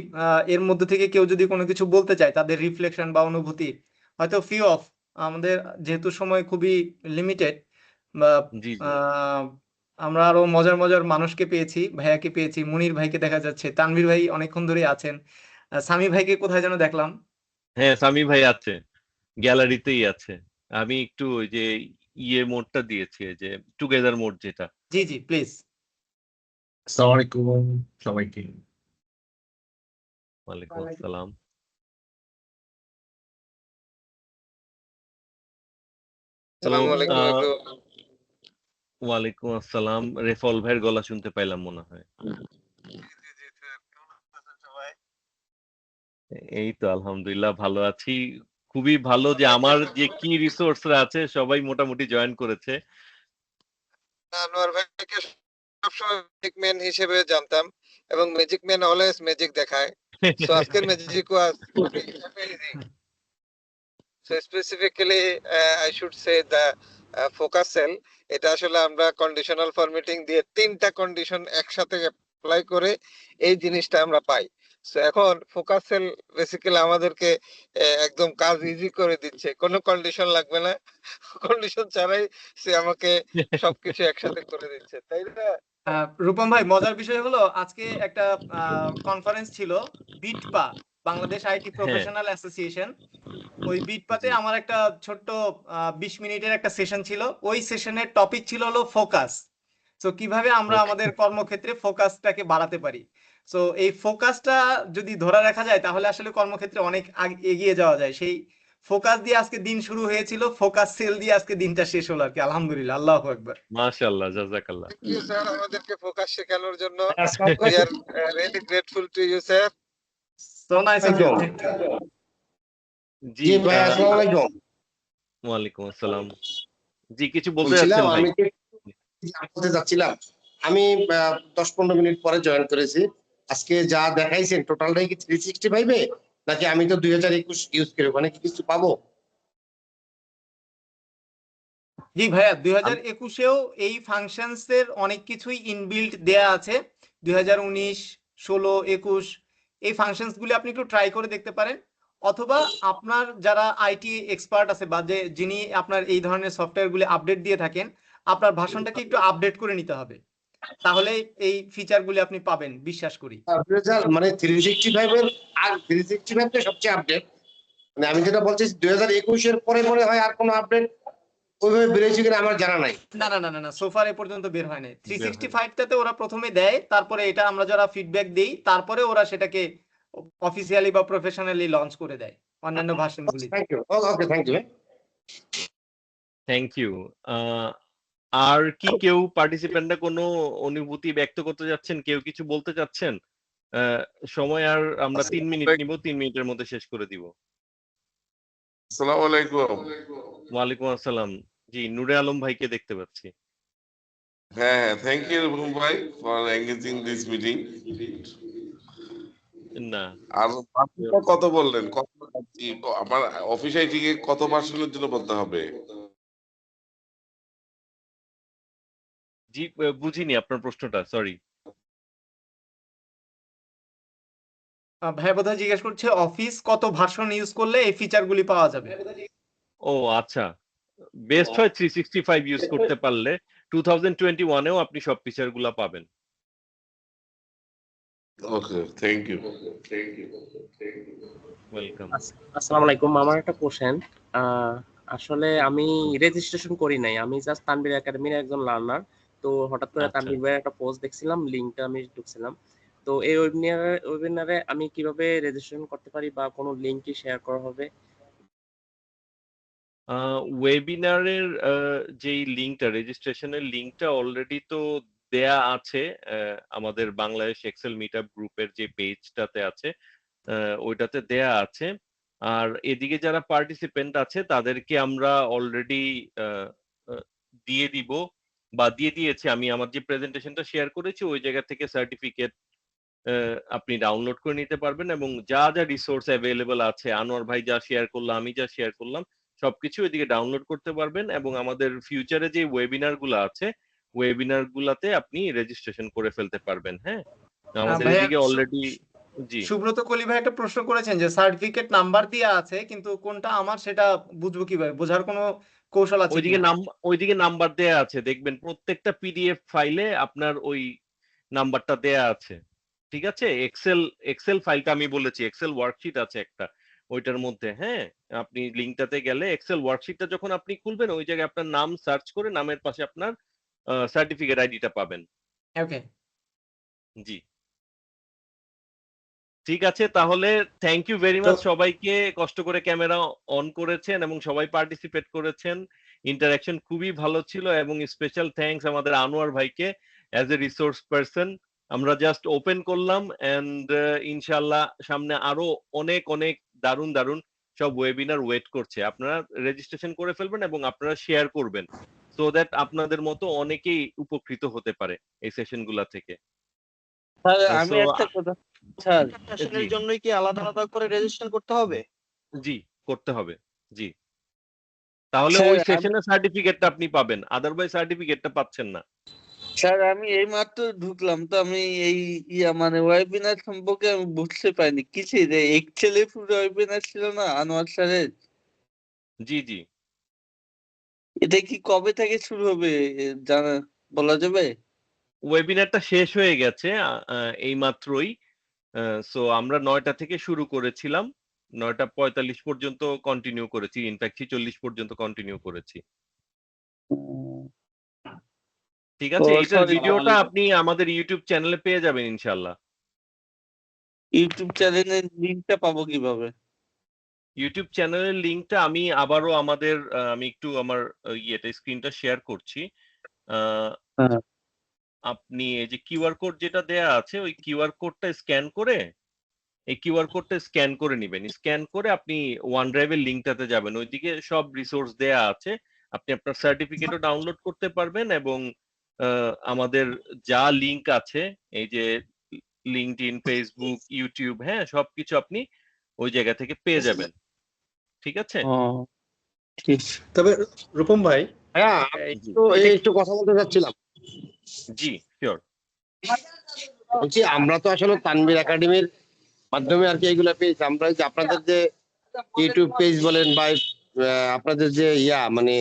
এর মধ্যে থেকে কেউ যদি কোনো কিছু বলতে চায় তাদের রিফ্লেকশন বা অনুভূতি, হয়তো ফিউ অফ, আমাদের যেহেতু সময় খুবই লিমিটেড, বা জি জি। আহ, আমরা আরো মজার মজার মানুষকে পেয়েছি, ভাইয়াকে পেয়েছি, মুনির ভাইকে দেখা যাচ্ছে, তানভীর ভাই অনেকক্ষণ ধরে আছেন, সামি ভাইকে কোথায় যেন দেখলাম। হ্যাঁ, সামি ভাই আছে, গ্যালারিতেই আছে। আমি একটু ওই যে ইয়ে মোডটা দিয়েছি, এই যে টুগেদার মোড যেটা। জি জি প্লিজ। আসসালামু আলাইকুম সবাইকে। ওয়ালাইকুম আসসালাম। তো আসসালামু আলাইকুম একটু ওয়ালাইকুম আসসালাম। রেফল ভাইয়ের গলা শুনতে পাইলাম মনে হয়। জি জি স্যার কেমন আছেন সবাই? এই তো আলহামদুলিল্লাহ ভালো আছি। খুবই ভালো যে আমার যে কি রিসোর্সরা আছে সবাই মোটামুটি জয়েন করেছে। আনোয়ার ভাইকে সবসময় ম্যাজিক ম্যান হিসেবে জানতাম এবং ম্যাজিক ম্যান অলওয়েজ ম্যাজিক দেখায়। সো আজকের magic was amazing. So specifically I should say the focus cell, এটা আসলে আমরা কন্ডিশনাল ফরম্যাটিং দিয়ে তিনটা কন্ডিশন একসাথে অ্যাপ্লাই করে এই জিনিসটা আমরা পাই। সো এখন ফোকাস সেল বেসিক্যালি আমাদেরকে একদম কাজ ইজি করে দিচ্ছে, কোনো কন্ডিশন লাগবে না, কন্ডিশন ছাড়াই সে আমাকে সবকিছু একসাথে করে দিচ্ছে, তাই না? রূপম ভাই, মজার বিষয় হলো আজকে একটা কনফারেন্স ছিল বিটপা, বাংলাদেশ আইটি হ্যাঁ, প্রফেশনাল অ্যাসোসিয়েশন। ওই বিটপাতে জি। আমার একটা ছোট্ট 20 মিনিটের একটা সেশন ছিল। ওই সেশনের টপিক ছিল হলো ফোকাস। সো কিভাবে আমরা ওকে। আমাদের কর্মক্ষেত্রে ফোকাসটাকে বাড়াতে পারি। সো এই ফোকাসটা যদি ধরে রাখা যায় তাহলে আসলে কর্মক্ষেত্রে অনেক এগিয়ে যাওয়া যায়। সেই ফোকাস দিয়ে আজকে দিন শুরু হয়েছিল, ফোকাস সেল দিয়ে আজকে দিনটা শেষ হলো আর কি। আলহামদুলিল্লাহ, আল্লাহু আকবার। মাশাআল্লাহ, জাযাকাল্লাহ। থ্যাংক ইউ স্যার আমাদেরকে ফোকাস শেখানোর জন্য। আসসালামু we are really grateful to you sir. So nice of you. আলাইকুম। Thank you. জি, জি ভাই, আসসালামু আলাইকুম। ওয়ালাইকুম আসসালাম। জি, কিছু বলতে বলছিলাম যাচ্ছেন ভাই? আমি বলতে যাচ্ছিলাম, আমি 10-15 মিনিট পরে জয়েন করেছি। আজকে যা দেখাইছেন টোটালটাই কি 365 এ, নাকি আমি তো 2021 ইউজ করি, ওখানে কি কিছু পাবো? জি ভাইয়া, আমি 2021-এও এই ফাংশনস এর অনেক কিছুই ইনবিল্ট দেয়া আছে। 2019, 16, 21 এই ফাংশনস গুলি আপনি একটু ট্রাই করে দেখতে পারেন, অথবা আপনার যারা আইটি এক্সপার্ট আছে বা যে যিনি আপনার এই ধরনের সফটওয়্যার গুলি আপডেট দিয়ে থাকেন, আপনার ভাষণটাকে একটু আপডেট করে নিতে হবে, তাহলে এই ফিচার গুলি আপনি পাবেন বিশ্বাস করি। 2000 মানে 365 এর আর 365 টা সবচেয়ে আপডেট। মানে আমি যেটা বলছি 2021 এর পরে পরে হয় আর কোনো আপডেট ওইভাবে বেরিয়েছে কিনা আমার জানা নাই। না না না না না, সোফার এ পর্যন্ত বের হয় নাই। বের হয়নি। 365টাতে ওরা প্রথমে দেয়, তারপরে এটা আমরা যারা ফিডব্যাক দেই, তারপরে ওরা সেটাকে অফিসিয়ালি বা প্রফেশনালি লঞ্চ করে দেয় অন্যান্য ভার্সনগুলিতে। Thank you. Okay, thank you. Thank you. আর কি কেউ পার্টিসিপেন্টরা কোনো অনুভূতি ব্যক্ত করতে যাচ্ছেন? কেউ কিছু বলতে চাচ্ছেন? সময় আর আমরা 3 মিনিট নিব, 3 মিনিটের মধ্যে শেষ করে দিব। আসসালামু আলাইকুম। ওয়ালাইকুম আসসালাম। জি, নূরে আলম ভাইকে দেখতে পাচ্ছি। হ্যাঁ, থ্যাংক ইউ রুকুম ভাই ফর এঙ্গেজিং দিস মিটিং। না, আর ভার্সনটা কত বললেন? কত আমার অফিস আইটিকে কত ভার্সনের জন্য বলতে হবে? জি, বুঝিনি আপনার প্রশ্নটা, সরি। ভাইয়া বোধহয় জিজ্ঞেস করছে অফিস কত ভার্সন ইউজ করলে এই ফিচারগুলি পাওয়া যাবে। ও আচ্ছা। বেস্ট হয় 365 ইউজ করতে পারলে 2021 এও আপনি সব ফিচারগুলা পাবেন। ওকে, থ্যাংক ইউ। ওয়েলকাম। আসসালামু আলাইকুম। আমার একটা কোশ্চেন, আসলে আমি রেজিস্ট্রেশন করি নাই, আমি জাস্ট তানভীর একাডেমির একজন লার্নার। তো হঠাৎ করে আচ্ছা। তানভীর ভাইয়ের একটা পোস্ট দেখছিলাম, লিঙ্কটা আমি ঢুকছিলাম। তো এই ওয়েবিনারে আমি কিভাবে রেজিস্ট্রেশন করতে পারি বা কোনো লিঙ্ক কি শেয়ার করা হবে? ওয়েবিনারের যেই লিঙ্কটা, রেজিস্ট্রেশনের লিঙ্কটা অলরেডি তো দেয়া আছে আমাদের বাংলাদেশ এক্সেল মিটআপ গ্রুপের যে পেজটাতে আছে, ওইটাতে দেয়া আছে। আর এদিকে যারা পার্টিসিপেন্ট আছে তাদেরকে আমরা অলরেডি দিয়ে দিব বা দিয়ে দিয়েছি। আমি আমার যে প্রেজেন্টেশনটা শেয়ার করেছি ওই জায়গা থেকে সার্টিফিকেট আপনি ডাউনলোড করে নিতে পারবেন, এবং যা যা রিসোর্স অ্যাভেলেবল আছে, আনোয়ার ভাই যা শেয়ার করলো, আমি যা শেয়ার করলাম, সবকিছু এদিকে ডাউনলোড করতে পারবেন। এবং আমাদের ফিউচারে যে ওয়েবিনার গুলো আছে, ওয়েবিনার গুলাতে আপনি রেজিস্ট্রেশন করে ফেলতে পারবেন। হ্যাঁ, আমাদের ভাইয়া এদিকে অলরেডি। জি, সুব্রত কলি ভাই একটা প্রশ্ন করেছেন যে সার্টিফিকেট নাম্বার দেওয়া আছে, কিন্তু কোনটা আমার সেটা বুঝবো কিভাবে? বোঝার কোনো কৌশল আছে কিনা? ওইদিকে নাম্বার দেয়া আছে, দেখবেন প্রত্যেকটা পিডিএফ ফাইলে আপনার ওই নাম্বারটা দেয়া আছে। ঠিক আছে, এক্সেল ফাইলটা আমি বলেছি, এক্সেল ওয়ার্কশিট আছে একটা, ওইটার মধ্যে, হ্যাঁ, আপনি লিঙ্কটাতে গেলে এক্সেল ওয়ার্কশিটটা যখন আপনি খুলবেন ওই জায়গায় আপনার নাম সার্চ করে নামের পাশে আপনার সার্টিফিকেট আইডিটা পাবেন। ওকে। জি, ঠিক আছে, তাহলে থ্যাংক ইউ ভেরি তো মাচ সবাইকে, কষ্ট করে ক্যামেরা অন করেছেন এবং সবাই পার্টিসিপেট করেছেন। ইন্টারাকশন খুবই ভালো ছিল এবং স্পেশাল থ্যাঙ্কস আমাদের আনোয়ার ভাইকে অ্যাজ এ রিসোর্স পারসন। আমরা জাস্ট ওপেন করলাম এন্ড ইনশাআল্লাহ সামনে আরো অনেক অনেক দারুণ দারুণ সব ওয়েবিনার ওয়েট করছে। আপনারা রেজিস্ট্রেশন করে ফেলবেন এবং আপনারা শেয়ার করবেন সো দ্যাট আপনাদের মতো অনেকেই উপকৃত হতে পারে এই সেশনগুলা থেকে। স্যার আমি সো একটা কথা, স্যার জি সেশনের জন্যই কি আলাদা আলাদা করে রেজিস্ট্রেশন করতে হবে? জি করতে হবে। জি, তাহলে স্যার ওই আমি সেশনের সার্টিফিকেটটা আপনি পাবেন, আদারওয়াইজ সার্টিফিকেটটা পাচ্ছেন না। স্যার আমি এই মাত্র ঢুকলাম, তো আমি এই মানে ওয়েবিনার সম্পর্কে আমি বুঝতে পারিনি কিছু। এক্সেলে পুরো ওয়েবিনার ছিল না আনোয়ার স্যারের? জি জি, এটা কি কবে থেকে শুরু হবে জানা বলা যাবে? ওয়েবিনারটা শেষ হয়ে গেছে এই মাত্রই। সো আমরা 9টা থেকে শুরু করেছিলাম, 9টা 45 পর্যন্ত কন্টিনিউ করেছি, ইনফ্যাক্ট 46 পর্যন্ত কন্টিনিউ করেছি। উম, ঠিক ও আছে, এইটার সরি, ভিডিওটা আপনি আমাদের ইউটিউব চ্যানেলে পেয়ে যাবেন ইনশাল্লাহ। ইউটিউব চ্যানেলের লিংকটা পাবো কিভাবে? ইউটিউব চ্যানেলের লিংকটা আমি আবারও আমাদের আমি একটু আমার ইয়েটা স্ক্রিনটা শেয়ার করছি। আহ, হ্যাঁ। আপনি এই যে কিউআর কোড যেটা দেয়া আছে ওই কিউআর কোডটা স্ক্যান করে, এই কিউআর কোডটা স্ক্যান করে নেবেন। স্ক্যান করে আপনি ওয়ান ড্রাইভের লিঙ্কটাতে যাবেন, ওইদিকে সব রিসোর্স দেয়া আছে। আপনি আপনার সার্টিফিকেটও ডাউনলোড করতে পারবেন এবং আমাদের যা লিঙ্ক আছে, এই যে লিঙ্কডইন, ফেসবুক, ইউটিউব, হ্যাঁ, সবকিছু আপনি ওই জায়গা থেকে পেয়ে যাবেন। ঠিক আছে? ও ঠিক। তবে রূপম ভাই, হ্যাঁ, জি তো একটু কথা বলতে চাচ্ছিলাম। জি, শিওর। বলছি আমরা তো আসলে তানভীর একাডেমির মাধ্যমে আর কি এগুলা পেয়েছি। আমরা যে আপনাদের যে ইউটিউব পেজ বলেন বা আপনাদের যে মানে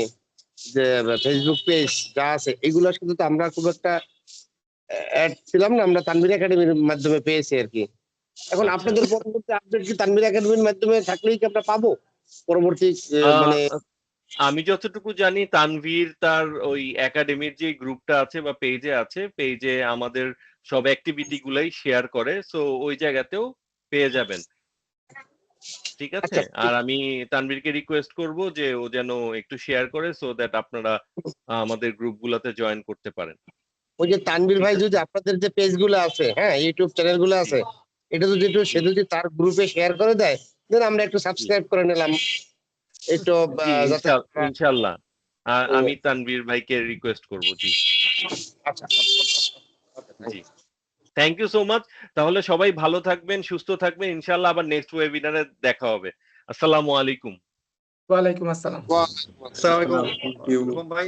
যে ফেসবুক পেজ যা আছে এগুলোর সাথে তো আমরা খুব একটা অ্যাড ছিলাম না, আমরা তানভীর একাডেমির মাধ্যমে পেয়েছি আর কি। এখন আচ্ছা, আপনাদের পরবর্তী আপডেট কি তানভীর একাডেমির মাধ্যমে থাকলেই কি আমরা পাবো পরবর্তী মানে? আমি যতটুকু জানি তানভীর তার ওই একাডেমির যে গ্রুপটা আছে বা পেজে আছে, পেজে আমাদের সব অ্যাক্টিভিটি গুলাই শেয়ার করে, সো ওই জায়গাতেও পেয়ে যাবেন। ঠিক আছে, আচ্ছা, আর আমি তানভীরকে রিকোয়েস্ট করব যে ও যেন একটু শেয়ার করে সো দ্যাট আপনারা আমাদের গ্রুপগুলোতে জয়েন করতে পারেন। ওই যে তানভীর ঠিক ভাই আছে, যদি আপনাদের যে পেজ গুলো আছে, হ্যাঁ, ইউটিউব চ্যানেল গুলো জি আছে, এটা যদি একটু সে জি যদি তার গ্রুপে শেয়ার করে দেয়, দেন আমরা একটু জি সাবস্ক্রাইব করে নিলাম একটু, জি, যাতে ইনশাল্লাহ ও, আমি তানভীর ভাইকে রিকোয়েস্ট করব। জি আচ্ছা। জি, থ্যাংক ইউ সো মাচ। তাহলে সবাই ভালো থাকবেন, সুস্থ থাকবেন, ইনশাল্লাহ আবার নেক্সট ওয়েবিনারে দেখা হবে। আসসালামু আলাইকুম। ওয়ালাইকুম আসসালাম। ওয়ালাইকুম আসসালাম। Thank you. রূপম ভাই